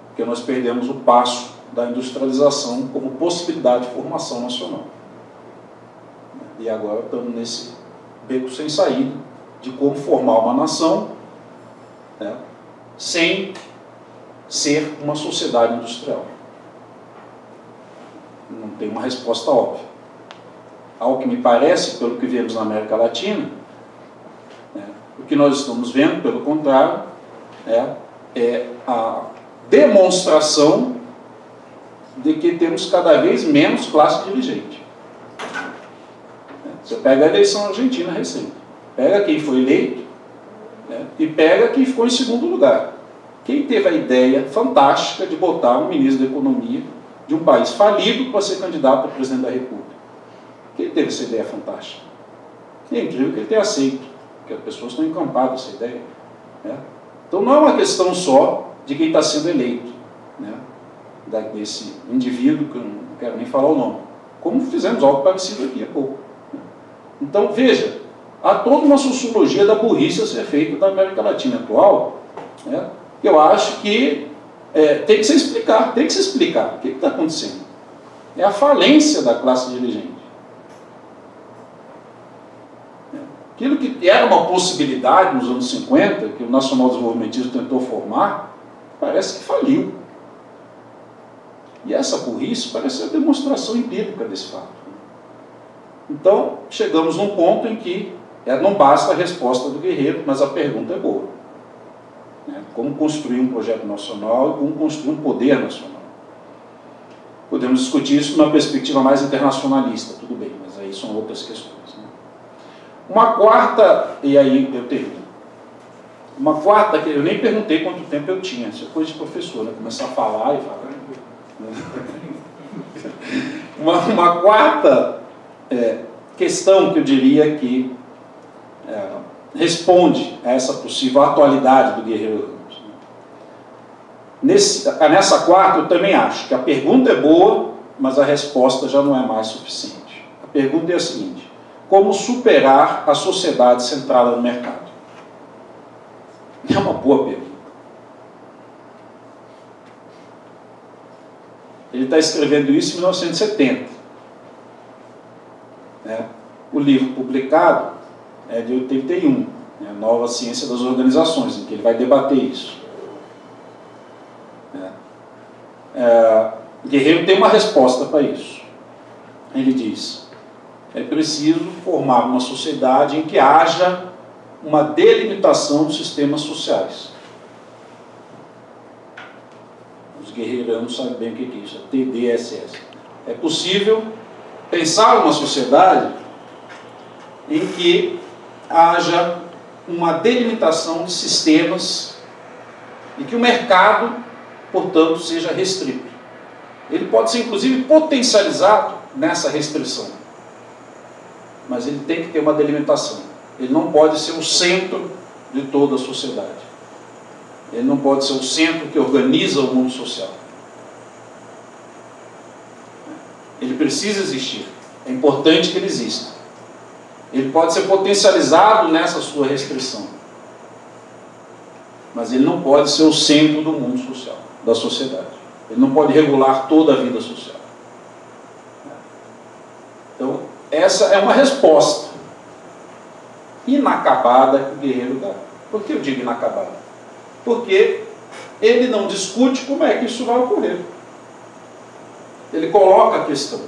S2: Porque nós perdemos o passo da industrialização como possibilidade de formação nacional. E agora estamos nesse beco sem saída de como formar uma nação, né, sem ser uma sociedade industrial. Não tem uma resposta óbvia. Ao que me parece, pelo que vemos na América Latina, né, o que nós estamos vendo, pelo contrário, é a demonstração de que temos cada vez menos classe dirigente. Você pega a eleição argentina recente, pega quem foi eleito, né, e pega quem ficou em segundo lugar. Quem teve a ideia fantástica de botar um ministro da Economia de um país falido para ser candidato a presidente da República? Quem teve essa ideia fantástica? E é incrível que ele tenha aceito, porque as pessoas estão encampadas essa ideia. Né? Então não é uma questão só de quem está sendo eleito, né, desse indivíduo, que eu não quero nem falar o nome, como fizemos algo parecido aqui há pouco. Então, veja, há toda uma sociologia da burrice a ser feita da América Latina atual, né, que eu acho que tem que se explicar, o que está acontecendo. É a falência da classe dirigente. Aquilo que era uma possibilidade nos anos 50, que o nacional-desenvolvimentismo tentou formar, parece que faliu. E essa burrice parece ser a demonstração empírica desse fato. Então, chegamos num ponto em que não basta a resposta do Guerreiro, mas a pergunta é boa. Como construir um projeto nacional e como construir um poder nacional. Podemos discutir isso numa perspectiva mais internacionalista, tudo bem, mas aí são outras questões. Uma quarta, e aí eu termino. Uma quarta, que eu nem perguntei quanto tempo eu tinha, isso é coisa de professor, né? Começar a falar e falar. Uma quarta questão que eu diria que responde a essa possível atualidade do Guerreiro Ramos. Nessa quarta, eu também acho que a pergunta é boa, mas a resposta já não é mais suficiente. A pergunta é a seguinte: como superar a sociedade centrada no mercado. É uma boa pergunta. Ele está escrevendo isso em 1970. O livro publicado é de 81, a Nova Ciência das Organizações, em que ele vai debater isso. Guerreiro tem uma resposta para isso. Ele diz: é preciso formar uma sociedade em que haja uma delimitação dos sistemas sociais. Os guerreiranos sabem bem o que é isso, é TDSS. É possível pensar uma sociedade em que haja uma delimitação de sistemas e que o mercado, portanto, seja restrito. Ele pode ser, inclusive, potencializado nessa restrição, mas ele tem que ter uma delimitação. Ele não pode ser o centro de toda a sociedade. Ele não pode ser o centro que organiza o mundo social. Ele precisa existir. É importante que ele exista. Ele pode ser potencializado nessa sua restrição, mas ele não pode ser o centro do mundo social, da sociedade. Ele não pode regular toda a vida social. Então, essa é uma resposta inacabada que o guerreiro dá. Por que eu digo inacabada? Porque ele não discute como é que isso vai ocorrer. Ele coloca a questão,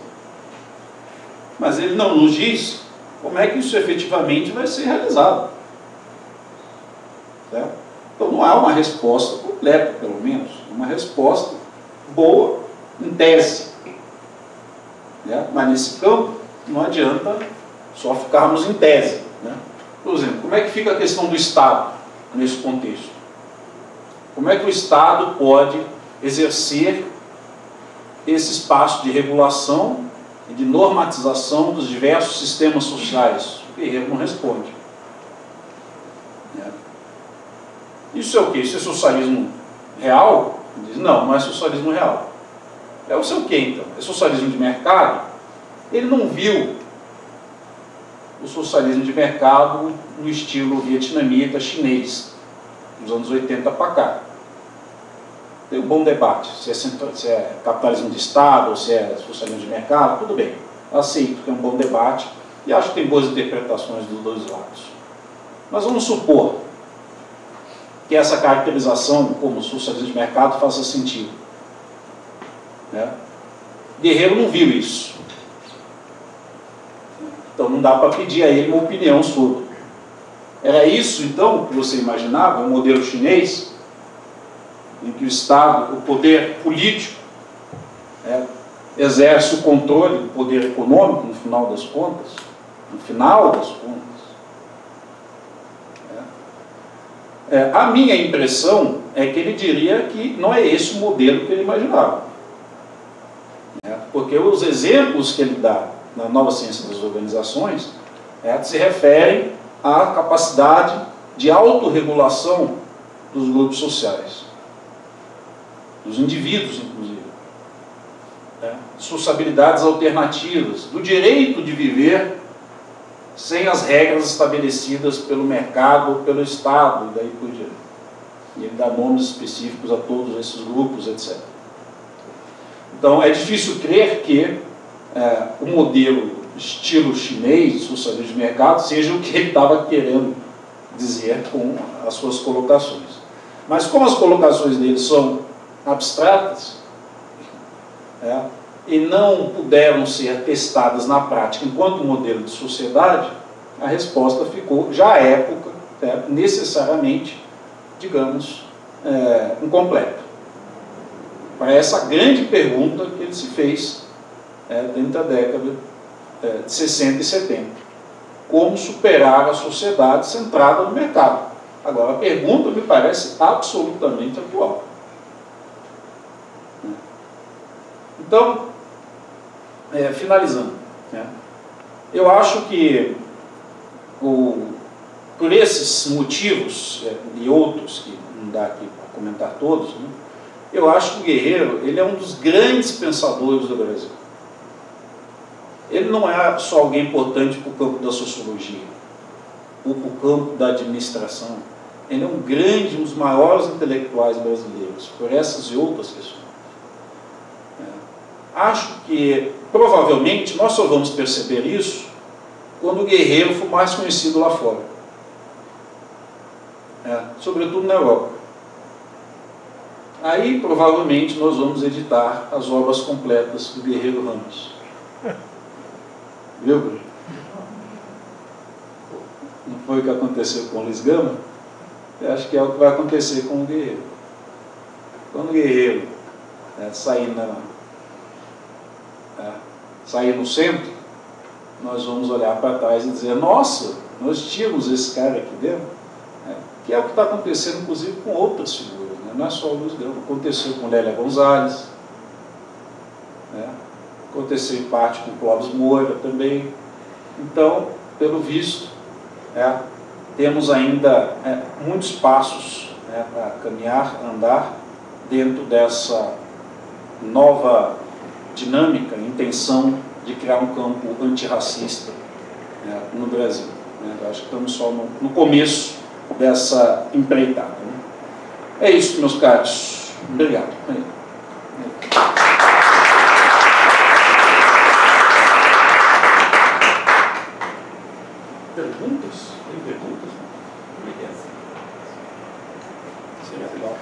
S2: mas ele não nos diz como é que isso efetivamente vai ser realizado. Certo? Então não há uma resposta completa, pelo menos, uma resposta boa em tese. Mas nesse campo não adianta só ficarmos em tese. Por exemplo, como é que fica a questão do Estado nesse contexto? Como é que o Estado pode exercer esse espaço de regulação e de normatização dos diversos sistemas sociais? O guerreiro não responde. Isso é o quê? Isso é socialismo real? Ele diz, não é socialismo real. É o seu quê, então? É socialismo de mercado? Ele não viu o socialismo de mercado no estilo vietnamita, chinês, dos anos 80 para cá. Tem um bom debate, se é capitalismo de Estado ou se é socialismo de mercado, tudo bem. Eu aceito que é um bom debate e acho que tem boas interpretações dos dois lados. Mas vamos supor que essa caracterização como socialismo de mercado faça sentido. Guerreiro não viu isso. Então não dá para pedir a ele uma opinião sobre. Era isso, então, que você imaginava, o modelo chinês, em que o Estado, o poder político, exerce o controle do poder econômico, no final das contas? A minha impressão é que ele diria que não é esse o modelo que ele imaginava. Porque os exemplos que ele dá na Nova Ciência das Organizações se referem à capacidade de autorregulação dos grupos sociais, dos indivíduos, inclusive, sociabilidades alternativas, do direito de viver sem as regras estabelecidas pelo mercado ou pelo Estado, e daí por diante. E ele dá nomes específicos a todos esses grupos, etc. Então, é difícil crer que o modelo estilo chinês, socialismo de mercado, seja o que ele estava querendo dizer com as suas colocações. Mas como as colocações dele são abstratas, e não puderam ser testadas na prática enquanto modelo de sociedade, a resposta ficou, já à época, necessariamente, digamos, incompleta. Para essa grande pergunta que ele se fez dentro da década de 60 e 70. Como superar a sociedade centrada no mercado? Agora, a pergunta me parece absolutamente atual. Então, finalizando, eu acho que, por esses motivos e outros, que não dá aqui para comentar todos, eu acho que o Guerreiro ele é um dos grandes pensadores do Brasil. ele não é só alguém importante para o campo da sociologia ou para o campo da administração. Ele é um dos maiores intelectuais brasileiros, por essas e outras questões. Acho que, provavelmente, nós só vamos perceber isso quando o Guerreiro for mais conhecido lá fora. Sobretudo na Europa. Aí, provavelmente, nós vamos editar as obras completas do Guerreiro Ramos. Viu, Bruno? Não foi o que aconteceu com o Luiz Gama? Eu acho que é o que vai acontecer com o Guerreiro. Quando o Guerreiro sair no centro, nós vamos olhar para trás e dizer: nossa, nós tínhamos esse cara aqui dentro. Que é o que está acontecendo, inclusive, com outras figuras, né? Não é só o Luiz Gama. Aconteceu com Lélia Gonzalez, aconteceu em parte com Clóvis Moura também. Então, pelo visto, temos ainda muitos passos para caminhar, andar dentro dessa nova dinâmica, intenção de criar um campo antirracista no Brasil. Eu acho que estamos só no começo dessa empreitada. É isso, meus caros. Obrigado. Perguntas? Tem perguntas? Seria legal.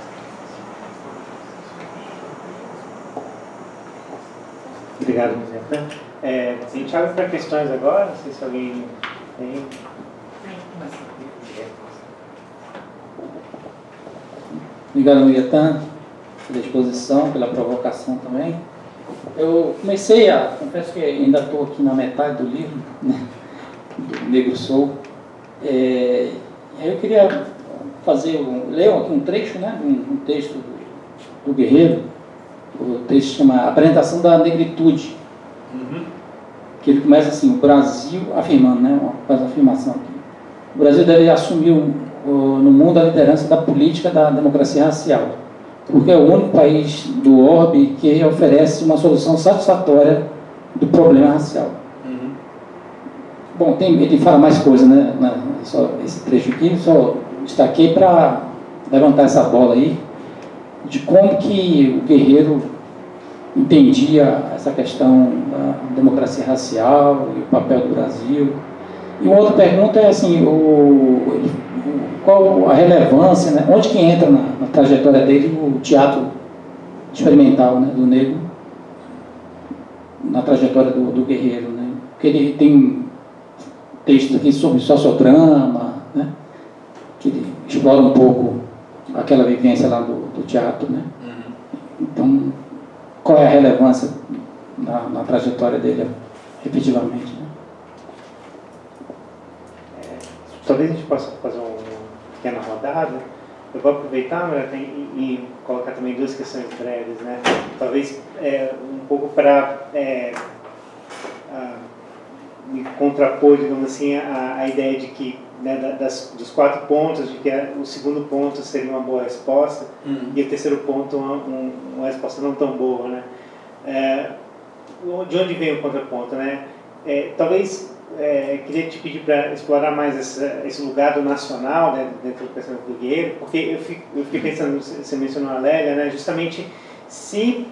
S1: Obrigado, Mizeta. A gente abre para questões agora, não sei se alguém tem.
S3: Obrigado, Miguetan, pela exposição, pela provocação também. Eu confesso que ainda estou aqui na metade do livro, né, do Negro Soul. Eu queria ler aqui um trecho, né, um texto do Guerreiro. O texto chama Apresentação da Negritude. Que ele começa assim: o Brasil, afirmando, né, uma afirmação aqui. O Brasil deve assumir no mundo a liderança da política da democracia racial, porque é o único país do orbe que oferece uma solução satisfatória do problema racial. Bom, ele fala mais coisa, né? Só esse trecho aqui, só destaquei para levantar essa bola aí, de como que o Guerreiro entendia essa questão da democracia racial e o papel do Brasil. E uma outra pergunta é assim, qual a relevância, né? Onde que entra na trajetória dele o teatro experimental, né, do negro, na trajetória do Guerreiro, né? Porque ele tem textos aqui sobre sociodrama, né, que ele explora um pouco aquela vivência lá do teatro, né? Então, qual é a relevância na trajetória dele, efetivamente, né?
S1: Talvez a gente possa fazer uma pequena rodada. Eu vou aproveitar, e colocar também duas questões breves, né? Talvez um pouco para me contrapor, digamos assim, a ideia de que, né, dos 4 pontos, de que o segundo ponto seria uma boa resposta e o terceiro ponto uma resposta não tão boa, né? De onde vem o contraponto, né? Talvez queria te pedir para explorar mais esse lugar do nacional, né, dentro do pensamento do Guerreiro, porque eu fiquei pensando, você mencionou a Lélia, né, justamente se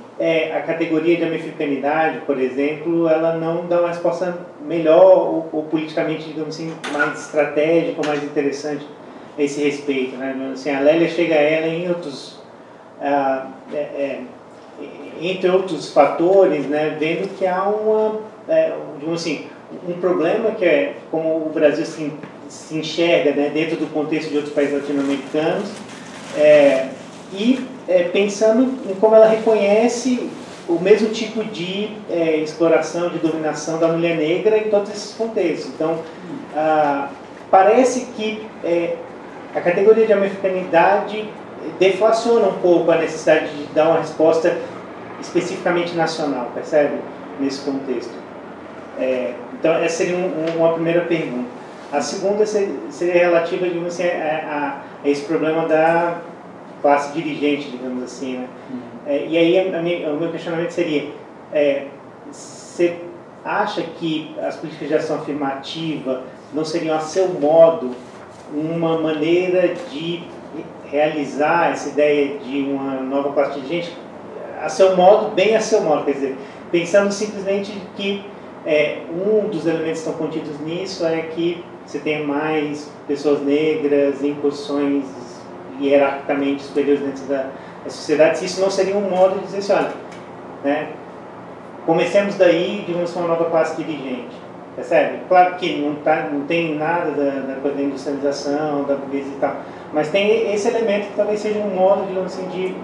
S1: a categoria de americanidade, por exemplo, ela não dá uma resposta melhor ou politicamente, digamos assim, mais estratégica ou mais interessante a esse respeito, né? Assim, a Lélia chega a ela entre outros fatores, né, vendo que há digamos assim, um problema que é como o Brasil se enxerga, né, dentro do contexto de outros países latino-americanos, pensando em como ela reconhece o mesmo tipo de exploração, de dominação da mulher negra em todos esses contextos. Então, parece que a categoria de americanidade deflaciona um pouco a necessidade de dar uma resposta especificamente nacional, percebe? Nesse contexto. Então, essa seria uma primeira pergunta. A segunda seria relativa, digamos assim, a esse problema da classe dirigente, digamos assim, né? E aí o meu questionamento seria, você acha que as políticas de ação afirmativa não seriam, a seu modo, uma maneira de realizar essa ideia de uma nova classe dirigente? A seu modo, bem a seu modo, quer dizer, pensando simplesmente que um dos elementos que estão contidos nisso é que você tenha mais pessoas negras em posições hierarquicamente superiores dentro da sociedade, se isso não seria um modo de dizer assim, olha, né, comecemos daí, digamos, com uma nova classe dirigente, percebe? Claro que não tem nada da coisa da industrialização, da burguesia e tal, mas tem esse elemento que talvez seja um modo, digamos assim, de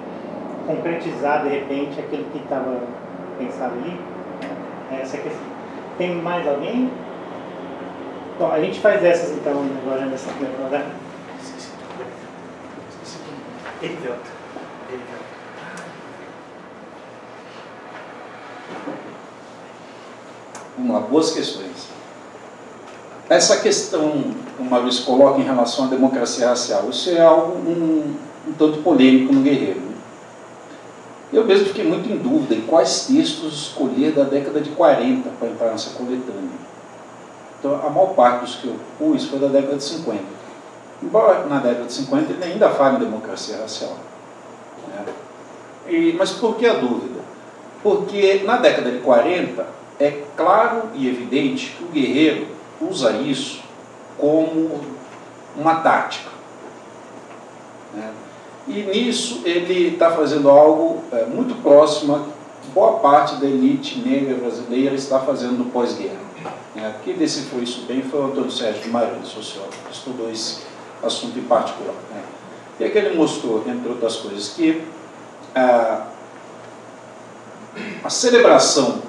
S1: concretizar, de repente, aquilo que estava pensado ali. Essa questão. Tem mais alguém? Bom, a gente faz essas, então, agora nessa primeira rodada.
S2: Vamos lá, boas questões. Essa questão, como a Maurício coloca em relação à democracia racial, isso é algo um tanto polêmico no Guerreiro. Né? Eu mesmo fiquei muito em dúvida em quais textos escolher da década de 40 para entrar nessa coletânea. Então, a maior parte dos que eu pus foi da década de 50. Embora na década de 50 ele ainda fale em democracia racial. Né? Mas por que a dúvida? Porque na década de 40 é claro e evidente que o Guerreiro usa isso como uma tática. Né? E nisso ele está fazendo algo muito próximo a que boa parte da elite negra brasileira está fazendo no pós-guerra. Né? Quem decifrou isso bem foi o Antônio Sérgio de Maria, sociólogo, que estudou esse assunto em particular. Né? E é que ele mostrou, entre outras coisas, que a celebração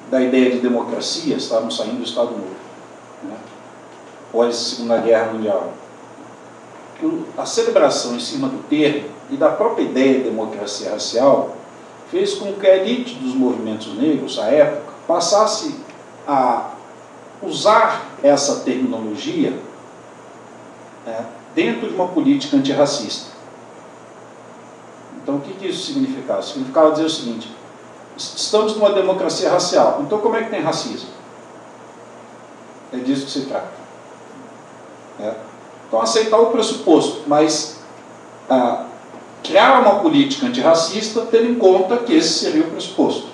S2: da ideia de democracia, estávamos saindo do Estado Novo, né? Após a Segunda Guerra Mundial. A celebração em cima do termo e da própria ideia de democracia racial fez com que a elite dos movimentos negros, à época, passasse a usar essa terminologia, né, dentro de uma política antirracista. Então, o que isso significava? Significava dizer o seguinte: estamos numa democracia racial, então como é que tem racismo? É disso que se trata. Então, aceitar o pressuposto, mas criar uma política antirracista tendo em conta que esse seria o pressuposto.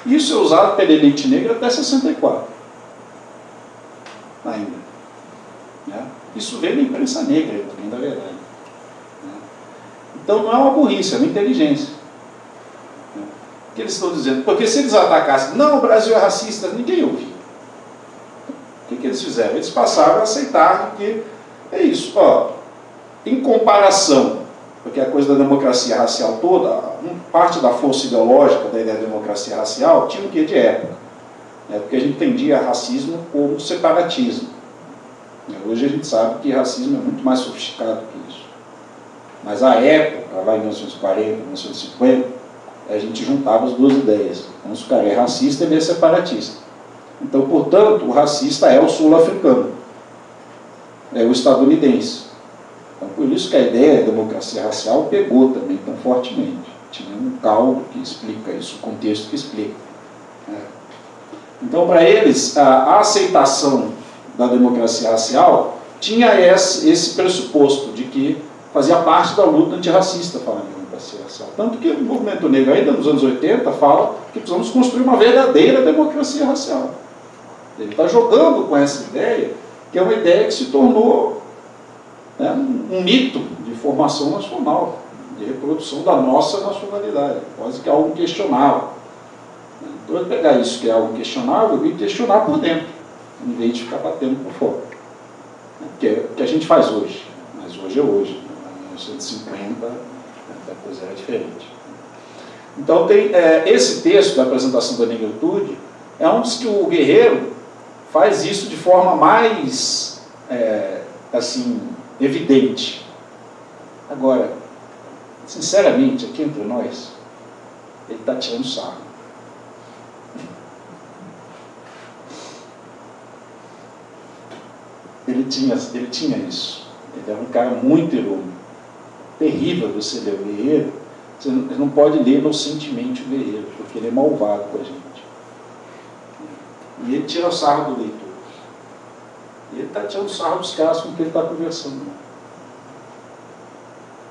S2: Isso é usado pela elite negra até 64. Ainda. Né? Isso veio da imprensa negra, também, da verdade. Né? Então, não é uma burrice, é uma inteligência. O que eles estão dizendo? Porque se eles atacassem, não, o Brasil é racista, ninguém ouvia. O que eles fizeram? Eles passaram a aceitar que é isso. Ó, em comparação, porque a coisa da democracia racial toda, parte da força ideológica da ideia da democracia racial tinha o que de época. Né? Porque a gente entendia racismo como separatismo. Hoje a gente sabe que racismo é muito mais sofisticado que isso. Mas à época, lá em 1940, 1950, a gente juntava as duas ideias. Então, se o cara é racista, ele é separatista. Então, portanto, o racista é o sul-africano, é o estadunidense. Então, por isso que a ideia da democracia racial pegou também tão fortemente. Tinha um caldo que explica isso, o contexto que explica. Então, para eles, a aceitação da democracia racial tinha esse pressuposto de que fazia parte da luta antirracista, falando em democracia racial. Tanto que o movimento negro, ainda nos anos 80, fala que precisamos construir uma verdadeira democracia racial. Ele está jogando com essa ideia, que é uma ideia que se tornou, né, um mito de formação nacional, de reprodução da nossa nacionalidade, quase que algo questionável. Então, eu pegar isso que é algo questionável e questionar por dentro, em vez de ficar batendo por fora. Que é o que a gente faz hoje, mas hoje é hoje. Em 1950, a coisa era diferente. Então, tem esse texto da apresentação da negritude, é um dos que o Guerreiro faz isso de forma mais, assim, evidente. Agora, sinceramente, aqui entre nós, ele está tirando sarro. Ele tinha isso. Ele era um cara muito irônico. Terrível você ler o Guerreiro. Você não pode ler inocentemente o Guerreiro, porque ele é malvado com a gente. E ele tira sarro do leitor. E ele está tirando sarro dos caras com quem ele está conversando.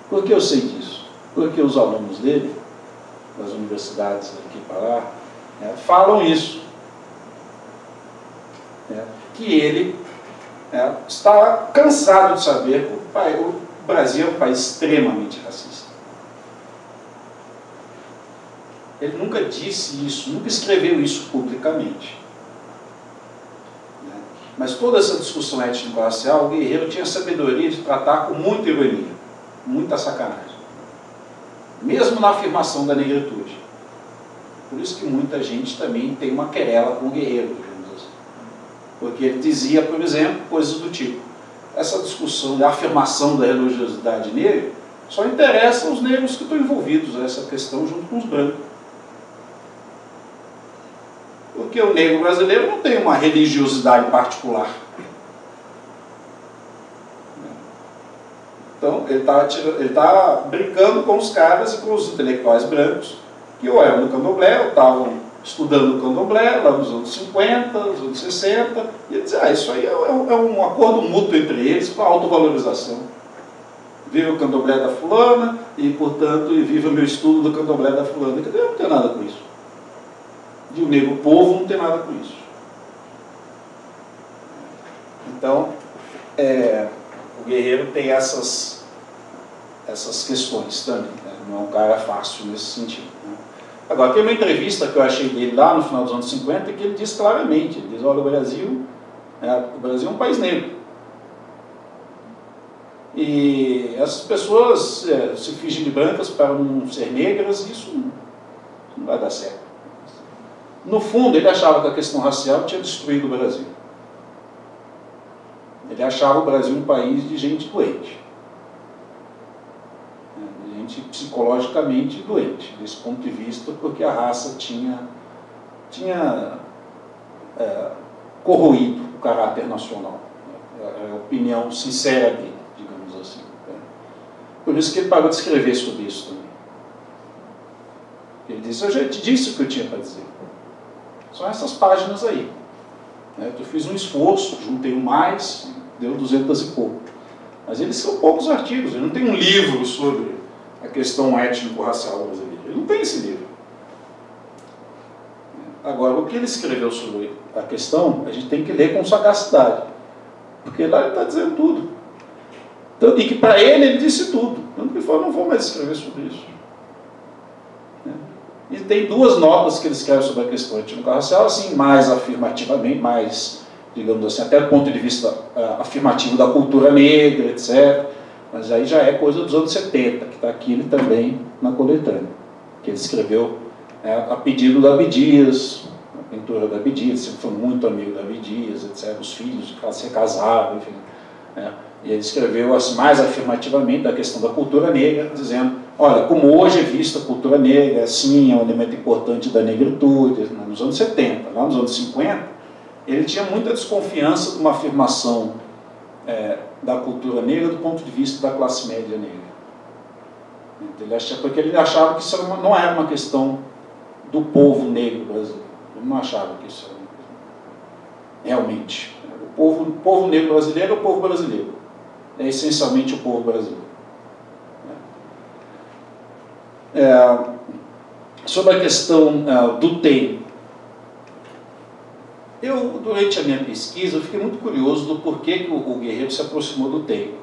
S2: Por que eu sei disso? Porque os alunos dele, das universidades aqui para lá, falam isso. Que ele está cansado de saber que o Brasil é um país extremamente racista. Ele nunca disse isso, nunca escreveu isso publicamente. Mas toda essa discussão étnico-racial, o Guerreiro tinha sabedoria de tratar com muita ironia, muita sacanagem. Mesmo na afirmação da negritude. Por isso que muita gente também tem uma querela com o Guerreiro, digamos assim. Porque ele dizia, por exemplo, coisas do tipo: essa discussão da afirmação da religiosidade negra só interessa aos negros que estão envolvidos nessa questão junto com os brancos. Porque o negro brasileiro não tem uma religiosidade particular. Então, ele está brincando com os caras e com os intelectuais brancos, que ou eram do candomblé, ou estavam estudando o candomblé, lá nos anos 50, nos anos 60, e ele dizia: isso aí é um acordo mútuo entre eles para autovalorização. Viva o candomblé da fulana, e, portanto, viva o meu estudo do candomblé da fulana. Eu não tenho nada com isso. E o negro povo não tem nada com isso. Então, o Guerreiro tem essas questões também. Não é um cara fácil nesse sentido. Agora, tem uma entrevista que eu achei dele lá no final dos anos 50 que ele diz claramente, ele diz: olha, o Brasil é um país negro. E essas pessoas se fingem de brancas para não ser negras, e isso não vai dar certo. No fundo, ele achava que a questão racial tinha destruído o Brasil. Ele achava o Brasil um país de gente doente. De gente psicologicamente doente, desse ponto de vista, porque a raça tinha corroído o caráter nacional. É a opinião sincera dele, digamos assim. Por isso que ele parou de escrever sobre isso também. Ele disse: eu já te disse o que eu tinha para dizer. São essas páginas aí. Eu fiz um esforço, juntei mais, deu 200 e pouco. Mas eles são poucos artigos, ele não tem um livro sobre a questão étnico-racial brasileira. Ele não tem esse livro. Agora, o que ele escreveu sobre a questão, a gente tem que ler com sagacidade. Porque lá ele está dizendo tudo. E que para ele disse tudo. Tanto que ele falou: não vou mais escrever sobre isso. E tem duas notas que ele escreve sobre a questão étnico-racial, assim, mais afirmativamente, mais, digamos assim, até do ponto de vista afirmativo da cultura negra, etc. Mas aí já é coisa dos anos 70, que está aqui ele também na coletânea, que ele escreveu a pedido da Abdias, a pintura da Abdias, sempre foi muito amigo da Abdias, etc. Os filhos se casaram, enfim. E ele escreveu assim, mais afirmativamente da questão da cultura negra, dizendo: olha, como hoje é vista a cultura negra, sim, é um elemento importante da negritude, nos anos 70. Lá nos anos 50, ele tinha muita desconfiança de uma afirmação da cultura negra do ponto de vista da classe média negra. Porque ele achava que isso não era uma questão do povo negro brasileiro. Ele não achava que isso era uma coisa. Realmente. O povo negro brasileiro é o povo brasileiro. É essencialmente o povo brasileiro. Sobre a questão do TEI, durante a minha pesquisa, eu fiquei muito curioso do porquê que o Guerreiro se aproximou do TEI.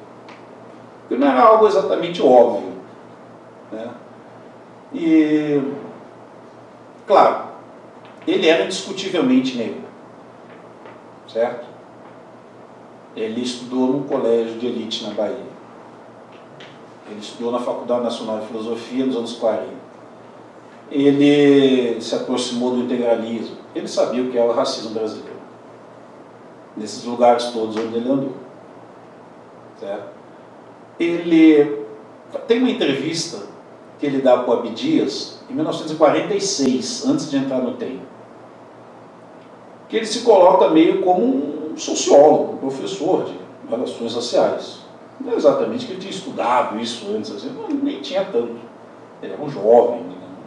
S2: Porque não era algo exatamente óbvio. E, claro, ele era indiscutivelmente negro, certo? Ele estudou no colégio de elite na Bahia. Ele estudou na Faculdade Nacional de Filosofia nos anos 40. Ele se aproximou do integralismo. Ele sabia o que era o racismo brasileiro. Nesses lugares todos onde ele andou. Certo? Ele tem uma entrevista que ele dá para o Abdias em 1946, antes de entrar no TEI. Que ele se coloca meio como um sociólogo, um professor de relações raciais. Não é exatamente que ele tinha estudado isso antes, assim, nem tinha tanto. Ele era um jovem, digamos.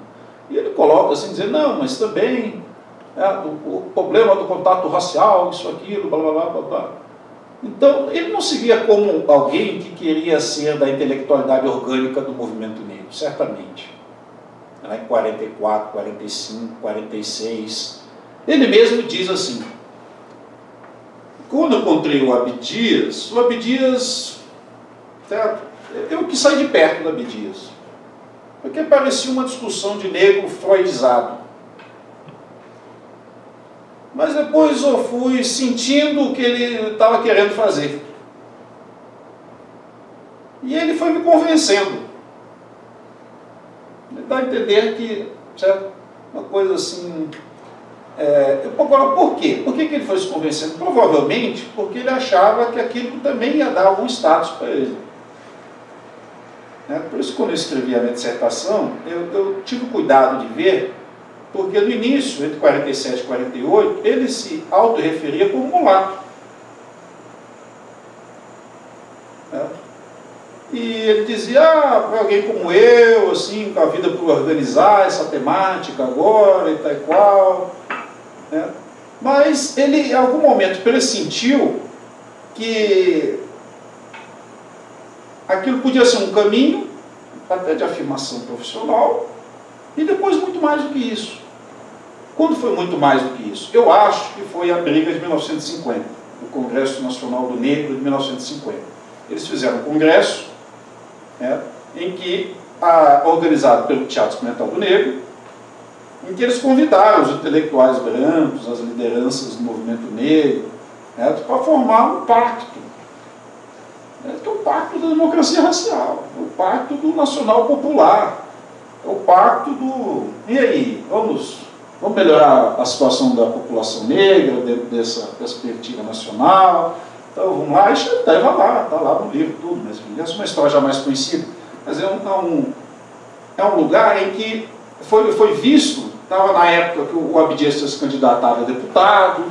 S2: E ele coloca assim, dizendo: não, mas também o problema do contato racial, isso, aquilo, blá, blá, blá, blá, blá. Então, ele não se via como alguém que queria ser da intelectualidade orgânica do movimento negro, certamente. Lá em 44, 45, 46, ele mesmo diz assim: quando eu encontrei o Abdias, certo? Eu quis sair de perto do Abdias, porque parecia uma discussão de negro freudizado. Mas depois eu fui sentindo o que ele estava querendo fazer. E ele foi me convencendo. Ele dá a entender que, certo? Uma coisa assim... Agora, por quê? Por que ele foi se convencendo? Provavelmente porque ele achava que aquilo também ia dar algum status para ele. Por isso, quando eu escrevi a minha dissertação, eu tive cuidado de ver, porque no início, entre 47 e 48, ele se autorreferia como mulato. E ele dizia, para alguém como eu, assim, com a vida por organizar essa temática agora e tal e qual. Mas ele, em algum momento, pressentiu que aquilo podia ser um caminho, até de afirmação profissional, e depois muito mais do que isso. Quando foi muito mais do que isso? Eu acho que foi a briga de 1950, o Congresso Nacional do Negro de 1950. Eles fizeram um congresso, em que, organizado pelo Teatro Experimental do Negro, em que eles convidaram os intelectuais brancos, as lideranças do movimento negro, para formar um pacto, que é o pacto da democracia racial, o pacto do nacional popular, é o pacto do... E aí, vamos melhorar a situação da população negra dentro dessa perspectiva nacional. Então vamos lá, e está lá no livro tudo, mas essa é uma história já mais conhecida, mas é um lugar em que foi visto, estava na época que o Abdias se candidatava a deputado,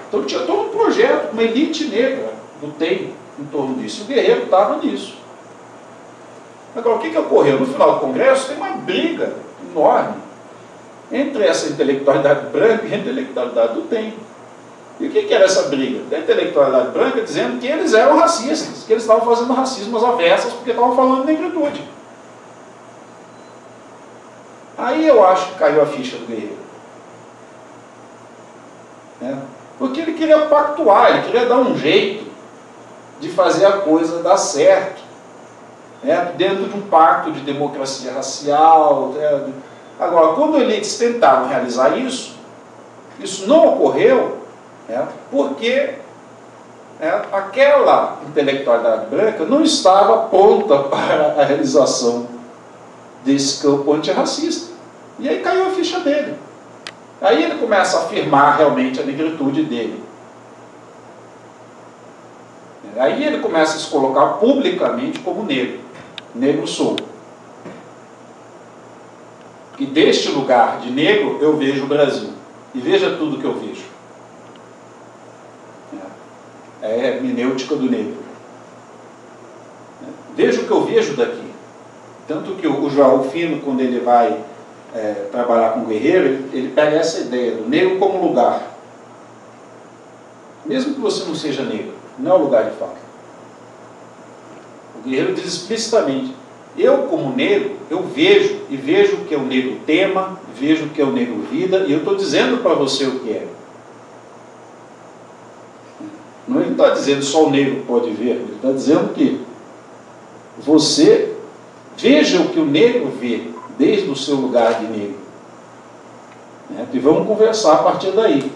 S2: então tinha todo um projeto, uma elite negra do TEM em torno disso, e o Guerreiro estava nisso. Agora, o que ocorreu? No final do Congresso tem uma briga enorme entre essa intelectualidade branca e a intelectualidade do TEM. E o que era essa briga? Da intelectualidade branca dizendo que eles eram racistas, que eles estavam fazendo racismo às avessas porque estavam falando de negritude. Aí eu acho que caiu a ficha do Guerreiro. Porque ele queria pactuar, ele queria dar um jeito de fazer a coisa dar certo, dentro de um pacto de democracia racial. Agora, quando eles tentaram realizar isso não ocorreu, porque aquela intelectualidade branca não estava pronta para a realização desse campo antirracista. E aí caiu a ficha dele. Aí ele começa a afirmar realmente a negritude dele. Aí ele começa a se colocar publicamente como negro. Negro sou. E deste lugar de negro eu vejo o Brasil. E veja tudo que eu vejo. É a hermenêutica do negro. Veja o que eu vejo daqui. Tanto que o João Fino, quando ele vai trabalhar com o Guerreiro, ele pega essa ideia do negro como lugar. Mesmo que você não seja negro, não é o lugar de fala. O Guerreiro diz explicitamente, eu como negro, eu vejo, e vejo o que é o negro tema, vejo o que é o negro vida, e eu estou dizendo para você o que é. Não ele está dizendo só o negro pode ver, ele está dizendo que você veja o que o negro vê, desde o seu lugar de negro. E vamos conversar a partir daí.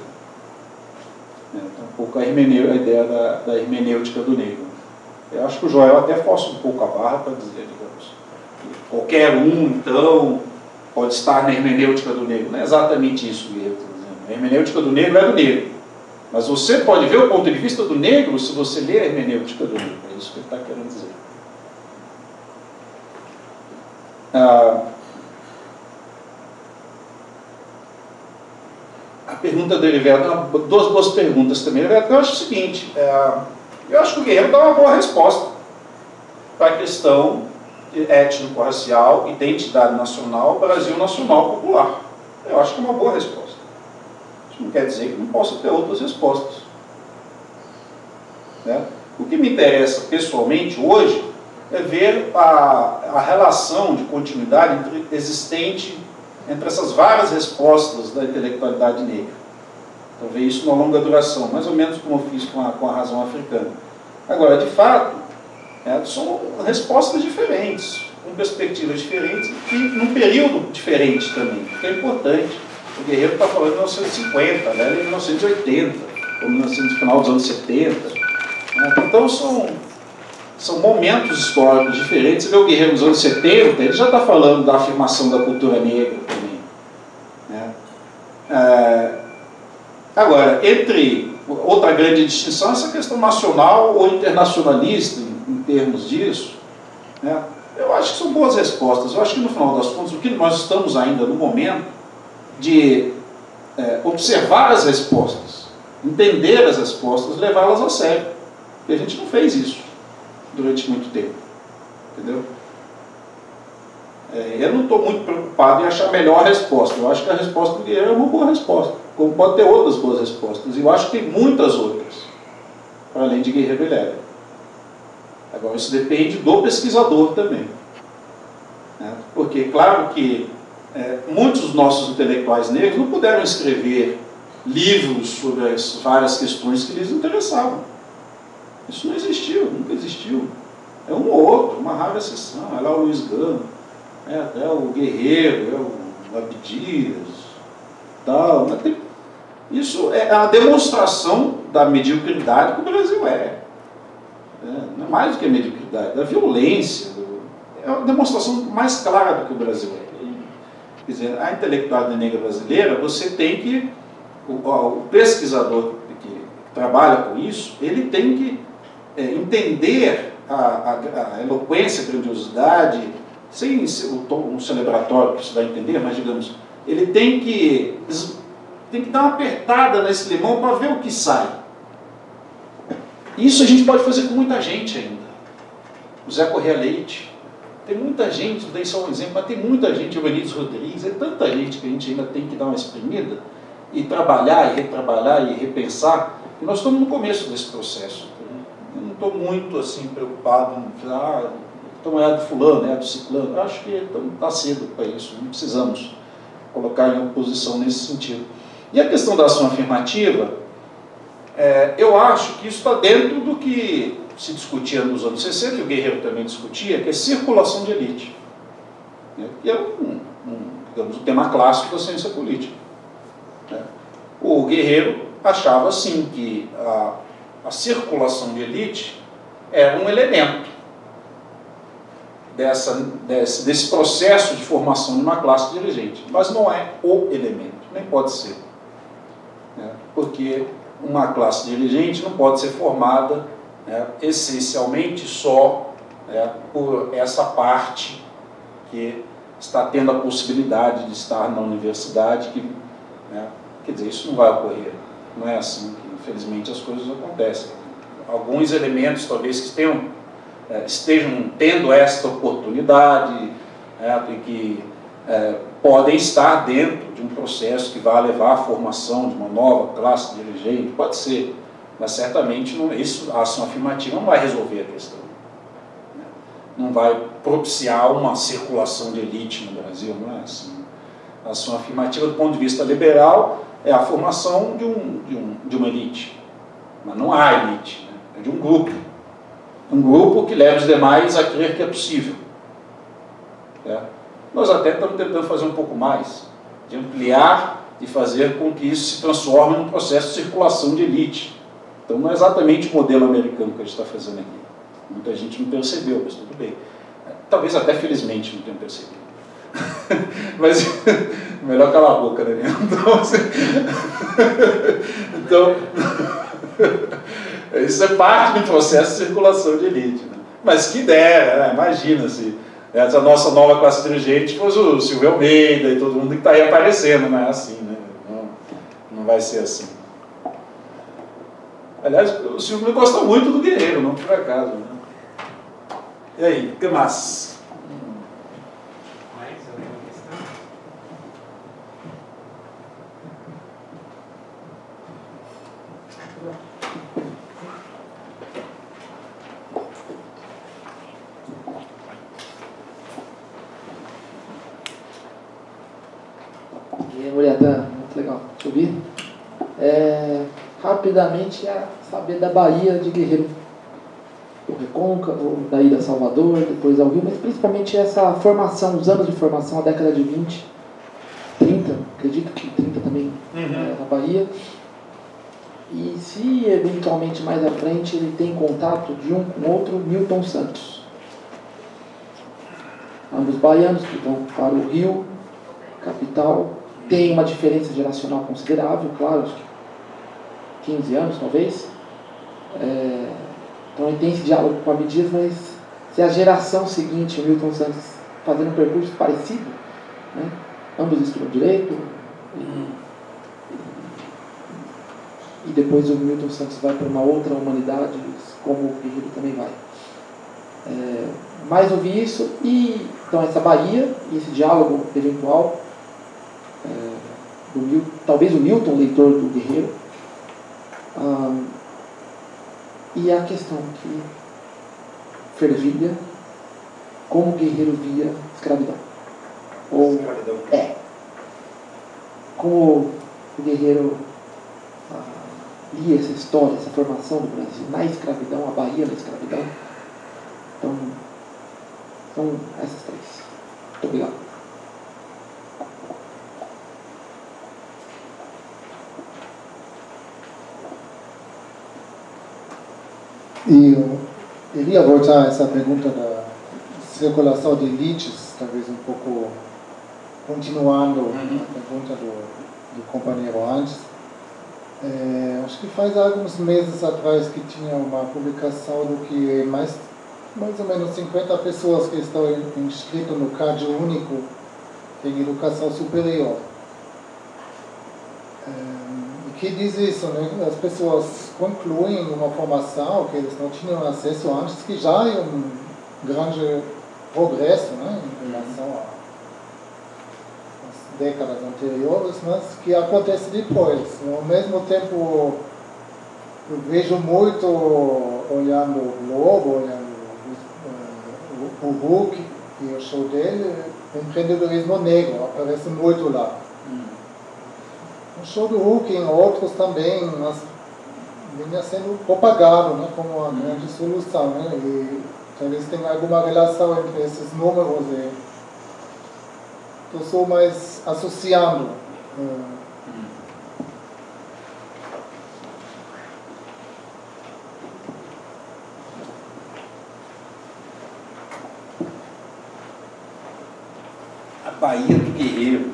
S2: Um pouco a ideia da hermenêutica do negro. Eu acho que o Joel até força um pouco a barra para dizer, digamos, que qualquer um, então, pode estar na hermenêutica do negro. Não é exatamente isso que ele está dizendo. A hermenêutica do negro é do negro. Mas você pode ver o ponto de vista do negro se você ler a hermenêutica do negro. É isso que ele está querendo dizer. A pergunta dele veio, duas boas perguntas também. Eu acho o seguinte, eu acho que o Guerreiro dá uma boa resposta para a questão étnico-racial, identidade nacional, Brasil nacional popular. Eu acho que é uma boa resposta. não quer dizer que não possa ter outras respostas. Né? O que me interessa pessoalmente hoje é ver a relação de continuidade existente entre essas várias respostas da intelectualidade negra. Então, ver isso numa longa duração, mais ou menos como eu fiz com a razão africana. Agora, de fato, são respostas diferentes, com perspectivas diferentes e num período diferente também, que é importante. O Guerreiro está falando de 1950, né? Em 1980, ou no final dos anos 70. Né? Então, são momentos históricos diferentes. Você vê o Guerreiro nos anos 70, ele já está falando da afirmação da cultura negra também. Né? Agora, entre outra grande distinção, essa questão nacional ou internacionalista, em termos disso, né? Eu acho que são boas respostas. Eu acho que, no final das contas, o que nós estamos ainda no momento de observar as respostas, entender as respostas, levá-las a sério. E a gente não fez isso durante muito tempo. Entendeu? Eu não estou muito preocupado em achar a melhor resposta. Eu acho que a resposta do Guerreiro é uma boa resposta. Como pode ter outras boas respostas. E eu acho que tem muitas outras, para além de Guerreiro e Lega. Agora, isso depende do pesquisador também. Né? Porque, claro que muitos dos nossos intelectuais negros não puderam escrever livros sobre as várias questões que lhes interessavam. Isso não existiu, nunca existiu. É um ou outro, uma rara exceção. É lá o Luiz Gama, até o Guerreiro, o Abdias, tal. Isso é a demonstração da mediocridade que o Brasil é. Não é mais do que a mediocridade, da violência. É a demonstração mais clara do que o Brasil é. Quer dizer, a intelectualidade negra brasileira, você tem que... O pesquisador que trabalha com isso, ele tem que entender a eloquência, a grandiosidade, sem o tom celebratório que se dá a entender, mas, digamos, ele tem que dar uma apertada nesse limão para ver o que sai. Isso a gente pode fazer com muita gente ainda. O Zé Corrêa Leite, tem muita gente, vou dar só um exemplo, mas tem muita gente, o Benítez Rodrigues, é tanta gente que a gente ainda tem que dar uma exprimida e trabalhar, e retrabalhar, e repensar, e nós estamos no começo desse processo. Eu não estou muito assim preocupado em então é do fulano, é do ciclano. Eu acho que está cedo para isso, não precisamos colocar em oposição nesse sentido. E a questão da ação afirmativa, eu acho que isso está dentro do que se discutia nos anos 60, e o Guerreiro também discutia, que é circulação de elite. Que é digamos, um tema clássico da ciência política. O Guerreiro achava, sim, que a circulação de elite era um elemento desse processo de formação de uma classe dirigente, mas não é o elemento, nem pode ser. Porque uma classe dirigente não pode ser formada essencialmente só por essa parte que está tendo a possibilidade de estar na universidade, quer dizer, isso não vai ocorrer, não é assim que, infelizmente, as coisas acontecem. Alguns elementos, talvez, que estejam tendo esta oportunidade, e que podem estar dentro de um processo que vai levar à formação de uma nova classe dirigente, pode ser, mas certamente a ação afirmativa não vai resolver a questão. Não vai propiciar uma circulação de elite no Brasil, não é assim. A ação afirmativa, do ponto de vista liberal, é a formação de uma elite, mas não há elite, é de um grupo. Um grupo que leva os demais a crer que é possível. Nós até estamos tentando fazer um pouco mais, de ampliar e fazer com que isso se transforme num processo de circulação de elite. Então não é exatamente o modelo americano que a gente está fazendo aqui. Muita gente não percebeu, mas tudo bem. Talvez até felizmente não tenham percebido. Mas melhor calar a boca, Daniel. Então isso é parte do processo de circulação de elite. Mas que ideia, imagina se essa nossa nova classe dirigente fosse o Silvio Almeida e todo mundo que está aí aparecendo, não é assim, né? Não vai ser assim. Aliás, o Silvio gosta muito do Guerreiro, não por acaso. Né? E aí, o que mais?
S4: Mais alguma questão? rapidamente a saber da Bahia de Guerreiro do Recôncavo, da ida a Salvador, depois ao Rio, mas principalmente essa formação, os anos de formação, a década de 20, 30, acredito que 30 também na Bahia. E se eventualmente mais à frente ele tem contato de um com outro, Milton Santos. Ambos baianos que vão para o Rio, capital. Tem uma diferença geracional considerável, claro, acho que 15 anos talvez. Então ele tem esse diálogo com a Abdias, mas se a geração seguinte, o Milton Santos, fazendo um percurso parecido, né? Ambos estudam direito, e depois o Milton Santos vai para uma outra humanidade, como o Guerreiro também vai. Mais ouvir isso, e então essa Bahia, e esse diálogo eventual, talvez o Milton, leitor do Guerreiro, e a questão que fervilha, como o Guerreiro via escravidão. Ou, como o Guerreiro lia essa história, essa formação do Brasil na escravidão, a Bahia na escravidão. Então, são essas três. Muito obrigado.
S5: E eu ia voltar a essa pergunta da circulação de elites, talvez um pouco continuando a pergunta do companheiro antes. Acho que faz alguns meses atrás que tinha uma publicação do que mais ou menos 50 pessoas que estão inscritas no CAD único em educação superior. Que diz isso, né? As pessoas concluem uma formação que eles não tinham acesso antes, que já é um grande progresso, né, em relação às décadas anteriores, mas que acontece depois. Ao mesmo tempo, eu vejo muito, olhando o Globo, olhando o Huck e o show dele, empreendedorismo negro, aparece muito lá. O show do Huck e outros também, mas vinha sendo propagado, né, como uma grande solução, né, e talvez tenha alguma relação entre esses números e eu sou mais associando.
S2: A Bahia do Guerreiro.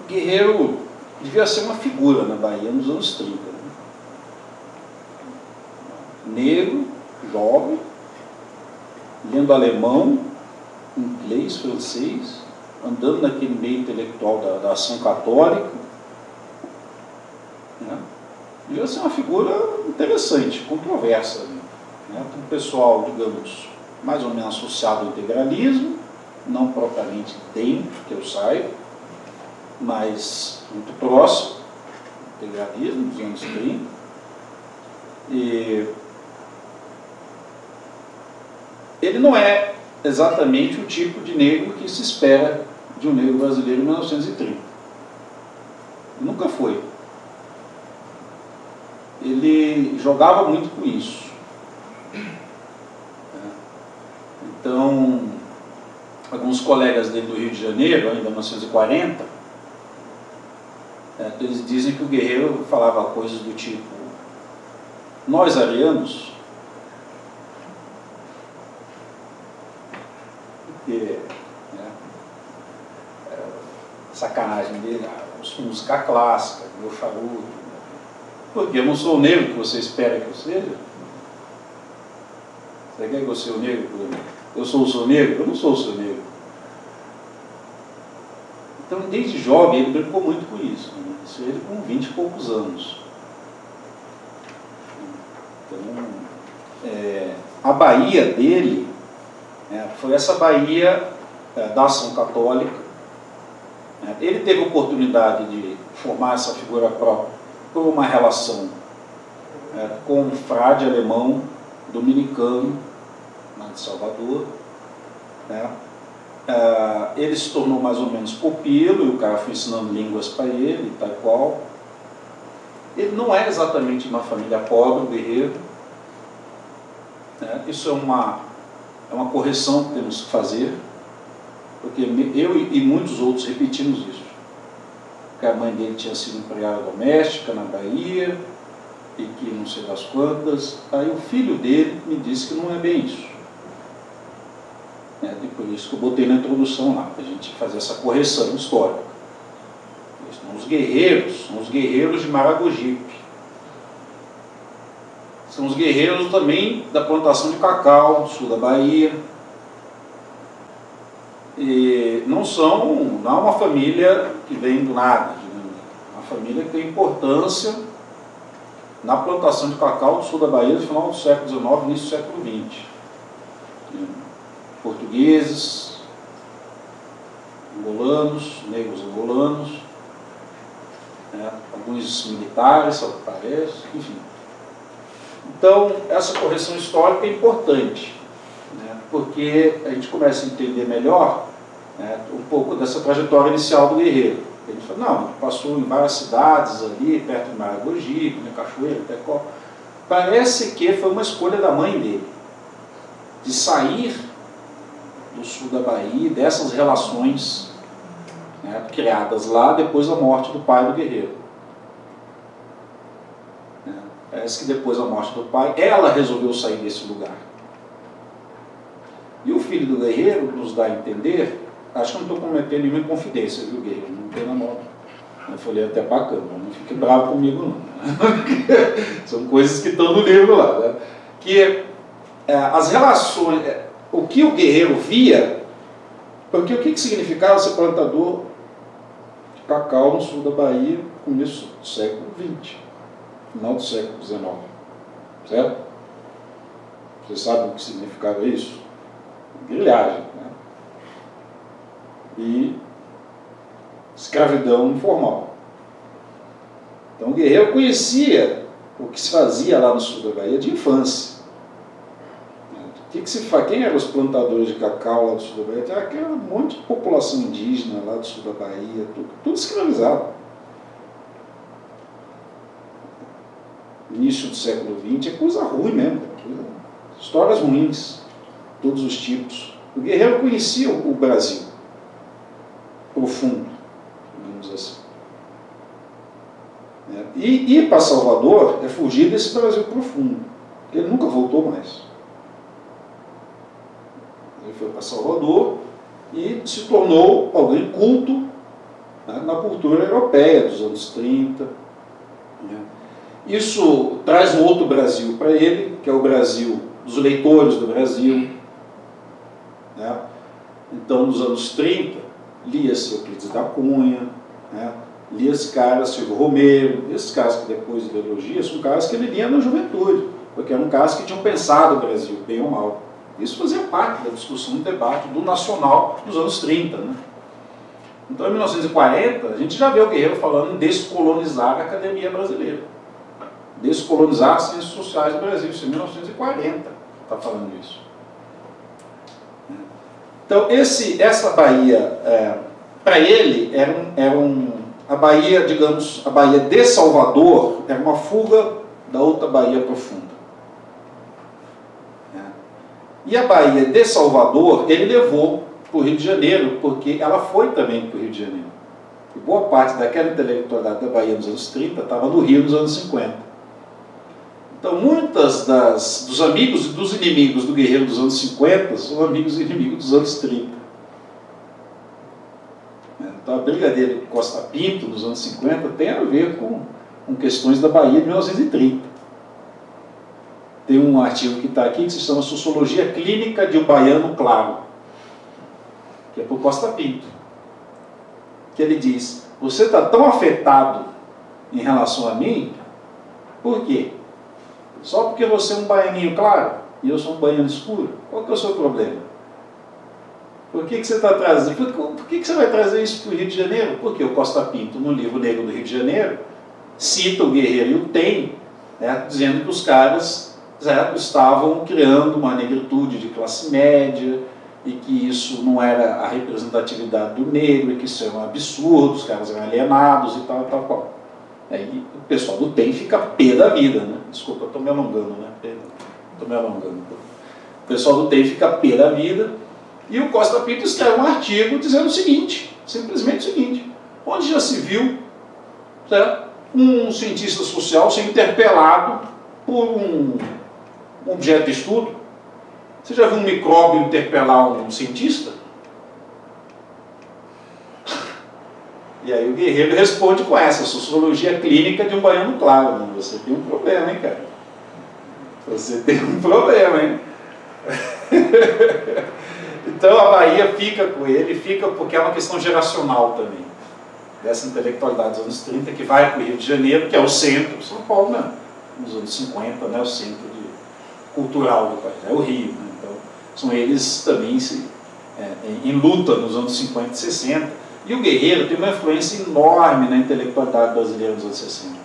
S2: O Guerreiro devia ser uma figura na Bahia nos anos 30. Né? Negro, jovem, lendo alemão, inglês, francês, andando naquele meio intelectual da ação católica. Né? Devia ser uma figura interessante, controversa. Né? Um pessoal, digamos, mais ou menos associado ao integralismo, não propriamente dentro, que eu saiba, mas muito próximo ao integralismo dos anos 30. E ele não é exatamente o tipo de negro que se espera de um negro brasileiro em 1930. Nunca foi. Ele jogava muito com isso. Então, alguns colegas dele do Rio de Janeiro, ainda em 1940, eles dizem que o Guerreiro falava coisas do tipo: nós arianos, porque, sacanagem dele, música clássica, meu charuto, porque eu não sou o negro que você espera que eu seja. Você quer que eu seja o negro? Eu sou o seu negro? Eu não sou o seu negro. Então, desde jovem, ele brincou muito com isso. Né? Isso ele com 20 e poucos anos. Então, a Bahia dele foi essa Bahia da ação católica. Ele teve a oportunidade de formar essa figura própria por uma relação com um frade alemão dominicano, lá de Salvador, né? ele se tornou mais ou menos pupilo, e o cara foi ensinando línguas para ele, tal qual. Ele não é exatamente uma família pobre, guerreiro. Isso é uma correção que temos que fazer, porque eu e muitos outros repetimos isso. Que a mãe dele tinha sido empregada doméstica na Bahia, e que não sei das quantas. Aí o filho dele me disse que não é bem isso. E por isso que eu botei na introdução lá, para a gente fazer essa correção histórica. São os guerreiros de Maragogipe. São os guerreiros também da plantação de cacau, no sul da Bahia. E não é uma família que vem do nada, é uma família que tem importância na plantação de cacau do sul da Bahia no final do século XIX, início do século XX. Portugueses, angolanos, negros angolanos, alguns militares, ao que parece, enfim. Então, essa correção histórica é importante, porque a gente começa a entender melhor um pouco dessa trajetória inicial do guerreiro. Ele fala, não, ele passou em várias cidades ali, perto de Maragogipe, Cachoeira, Tecó. Parece que foi uma escolha da mãe dele, de sair do sul da Bahia, dessas relações criadas lá depois da morte do pai do guerreiro. Parece que depois da morte do pai, ela resolveu sair desse lugar. E o filho do guerreiro nos dá a entender, acho que eu não estou cometendo nenhuma inconfidência, viu, guerreiro? Não tem na mão. Eu falei até para a câmera, não fique bravo comigo não. São coisas que estão no livro lá. Que as relações, o que o guerreiro via, porque o que significava ser plantador de cacau no sul da Bahia, começo do século XX, final do século XIX, certo? Vocês sabem o que significava isso? Grilhagem, e escravidão informal. Então o guerreiro conhecia o que se fazia lá no sul da Bahia de infância. Quem eram os plantadores de cacau lá do sul da Bahia? Tinha aquele monte de população indígena lá do sul da Bahia, tudo escravizado. Início do século XX é coisa ruim mesmo, histórias ruins, todos os tipos. O guerreiro conhecia o Brasil profundo, digamos assim. E ir para Salvador é fugir desse Brasil profundo, porque ele nunca voltou mais. Ele foi para Salvador e se tornou alguém culto na cultura europeia dos anos 30. Isso traz um outro Brasil para ele, que é o Brasil dos leitores do Brasil. Então, nos anos 30, lia-se Euclides da Cunha, lia-se caras, Silvio Romero, esses caras que depois de elogia, são caras que ele lia na juventude, porque eram caras que tinham pensado o Brasil, bem ou mal. Isso fazia parte da discussão, do debate do nacional dos anos 30. Então, em 1940, a gente já vê o guerreiro falando em descolonizar a academia brasileira. Descolonizar as ciências sociais do Brasil, isso é 1940, está falando isso. Então, essa Bahia, para ele, a Bahia, digamos, a Bahia de Salvador, era uma fuga da outra Bahia profunda. E a Bahia de Salvador, ele levou para o Rio de Janeiro, porque ela foi também para o Rio de Janeiro. E boa parte daquela intelectualidade da Bahia nos anos 30 estava no Rio nos anos 50. Então, muitas dos amigos e dos inimigos do guerreiro dos anos 50 são amigos e inimigos dos anos 30. Então, a briga dele com Costa Pinto, nos anos 50, tem a ver com questões da Bahia de 1930. Tem um artigo que está aqui que se chama Sociologia Clínica de um Baiano Claro, que é por Costa Pinto, que ele diz: você está tão afetado em relação a mim, por quê? Só porque você é um baianinho claro e eu sou um baiano escuro? Qual que é o seu problema? Por que você está trazendo? Por que você vai trazer isso para o Rio de Janeiro? Porque o Costa Pinto, no livro Negro do Rio de Janeiro, cita o guerreiro e o tem, dizendo que os caras estavam criando uma negritude de classe média, e que isso não era a representatividade do negro, e que isso era um absurdo, os caras eram alienados e tal, tal, tal. Aí o pessoal do TEM fica pé da vida, né? Desculpa, eu estou me alongando, né? Estou me alongando. O pessoal do TEM fica pé da vida, e o Costa Pinto escreve um artigo dizendo o seguinte, simplesmente o seguinte: onde já se viu, certo, um cientista social ser interpelado por um objeto de estudo? Você já viu um micróbio interpelar um cientista? E aí o Guerreiro responde com essa: sociologia clínica de um baiano claro. Né? Você tem um problema, hein, cara? Você tem um problema, hein? Então a Bahia fica com ele, fica porque é uma questão geracional também, dessa intelectualidade dos anos 30 que vai para o Rio de Janeiro, que é o centro, São Paulo, né? Nos anos 50, né? O centro cultural do país, é o Rio. Né? Então, são eles também em luta nos anos 50 e 60. E o Guerreiro tem uma influência enorme na intelectualidade brasileira dos anos 60.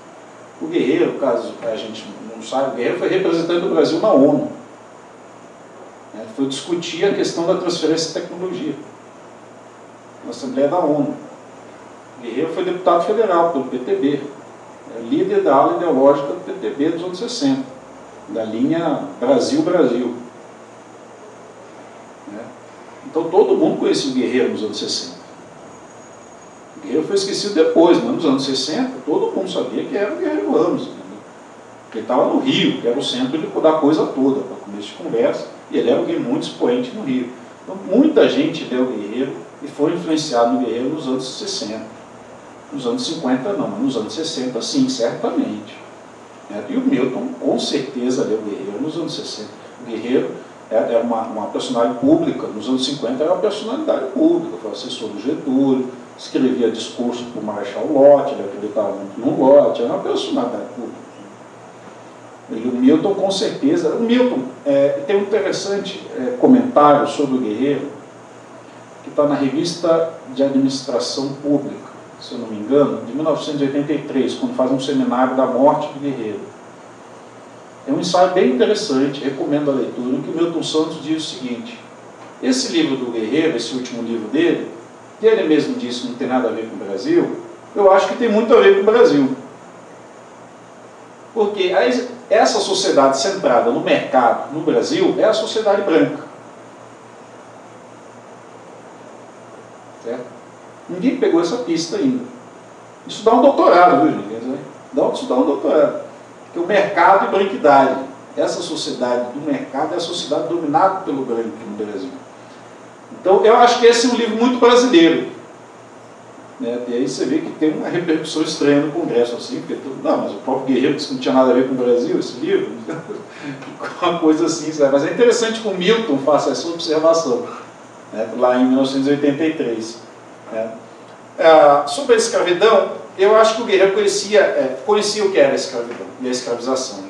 S2: O Guerreiro, caso a gente não saiba, o Guerreiro foi representante do Brasil na ONU. Foi discutir a questão da transferência de tecnologia na Assembleia da ONU. O Guerreiro foi deputado federal pelo PTB, líder da ala ideológica do PTB dos anos 60, da linha Brasil-Brasil. Então todo mundo conhecia o Guerreiro nos anos 60. O Guerreiro foi esquecido depois, mas nos anos 60 todo mundo sabia que era o Guerreiro Ramos. Ele estava no Rio, que era o centro da coisa toda, para começo de conversa, e ele era alguém muito expoente no Rio. Então muita gente leu o Guerreiro e foi influenciado no Guerreiro nos anos 60. Nos anos 50 não, mas nos anos 60 sim, certamente. E o Milton com certeza leu o Guerreiro nos anos 60. O Guerreiro era uma personagem pública, nos anos 50 era uma personalidade pública, foi assessor do Getúlio, escrevia discurso para o Marechal Lott, ele acreditava muito no Lott, era uma personalidade pública. E o Milton com certeza, o Milton tem um interessante comentário sobre o Guerreiro, que está na Revista de Administração Pública, se eu não me engano, de 1983, quando faz um seminário da morte do Guerreiro. É um ensaio bem interessante, recomendo a leitura, em que o Milton Santos diz o seguinte: esse livro do Guerreiro, esse último livro dele, que ele mesmo disse que não tem nada a ver com o Brasil, eu acho que tem muito a ver com o Brasil. Porque essa sociedade centrada no mercado, no Brasil, é a sociedade branca. Certo? Ninguém pegou essa pista ainda. Isso dá um doutorado, viu, gente? Isso dá um doutorado. Porque o mercado e branquidade, essa sociedade do mercado é a sociedade dominada pelo branco no Brasil. Então, eu acho que esse é um livro muito brasileiro. Né? E aí você vê que tem uma repercussão estranha no Congresso, assim, porque não, mas o próprio Guerreiro disse que não tinha nada a ver com o Brasil, esse livro. Uma coisa assim, sabe? Mas é interessante que o Milton faça essa observação, né? Lá em 1983. Né? Sobre a escravidão, eu acho que o Guerreiro conhecia o que era a escravidão e a escravização.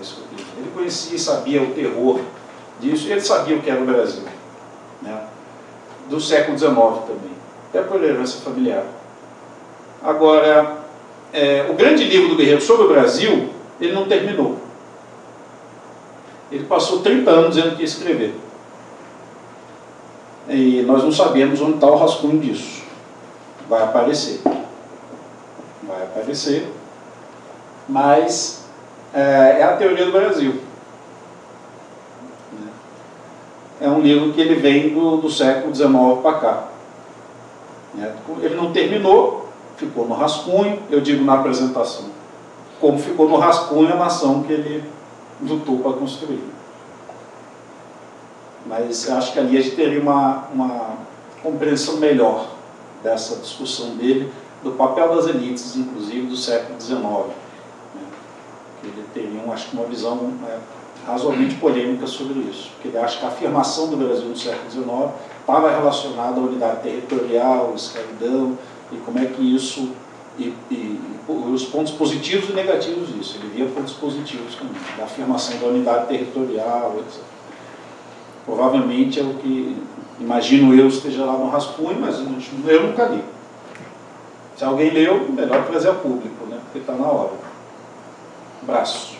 S2: Ele conhecia e sabia o terror disso, e ele sabia o que era o Brasil, né? Do século XIX também, até por herança familiar. Agora, o grande livro do Guerreiro sobre o Brasil, ele não terminou. Ele passou 30 anos dizendo que ia escrever. E nós não sabemos onde está o rascunho disso. Vai aparecer. Vai aparecer. Mas é a teoria do Brasil. É um livro que ele vem do século XIX para cá. Ele não terminou, ficou no rascunho, eu digo na apresentação, como ficou no rascunho a nação que ele lutou para construir. Mas eu acho que ali a gente teria uma compreensão melhor dessa discussão dele, do papel das elites, inclusive do século XIX. Ele teria, acho que, uma visão razoavelmente polêmica sobre isso, porque ele acha que a afirmação do Brasil no século XIX estava relacionada à unidade territorial, à escravidão, e como é que isso, e os pontos positivos e negativos disso. Ele via pontos positivos também, da afirmação da unidade territorial, etc. Provavelmente é o que, imagino eu, esteja lá no rascunho, mas eu nunca li. Se alguém leu, melhor trazer ao público, né? Porque está na hora. Abraço.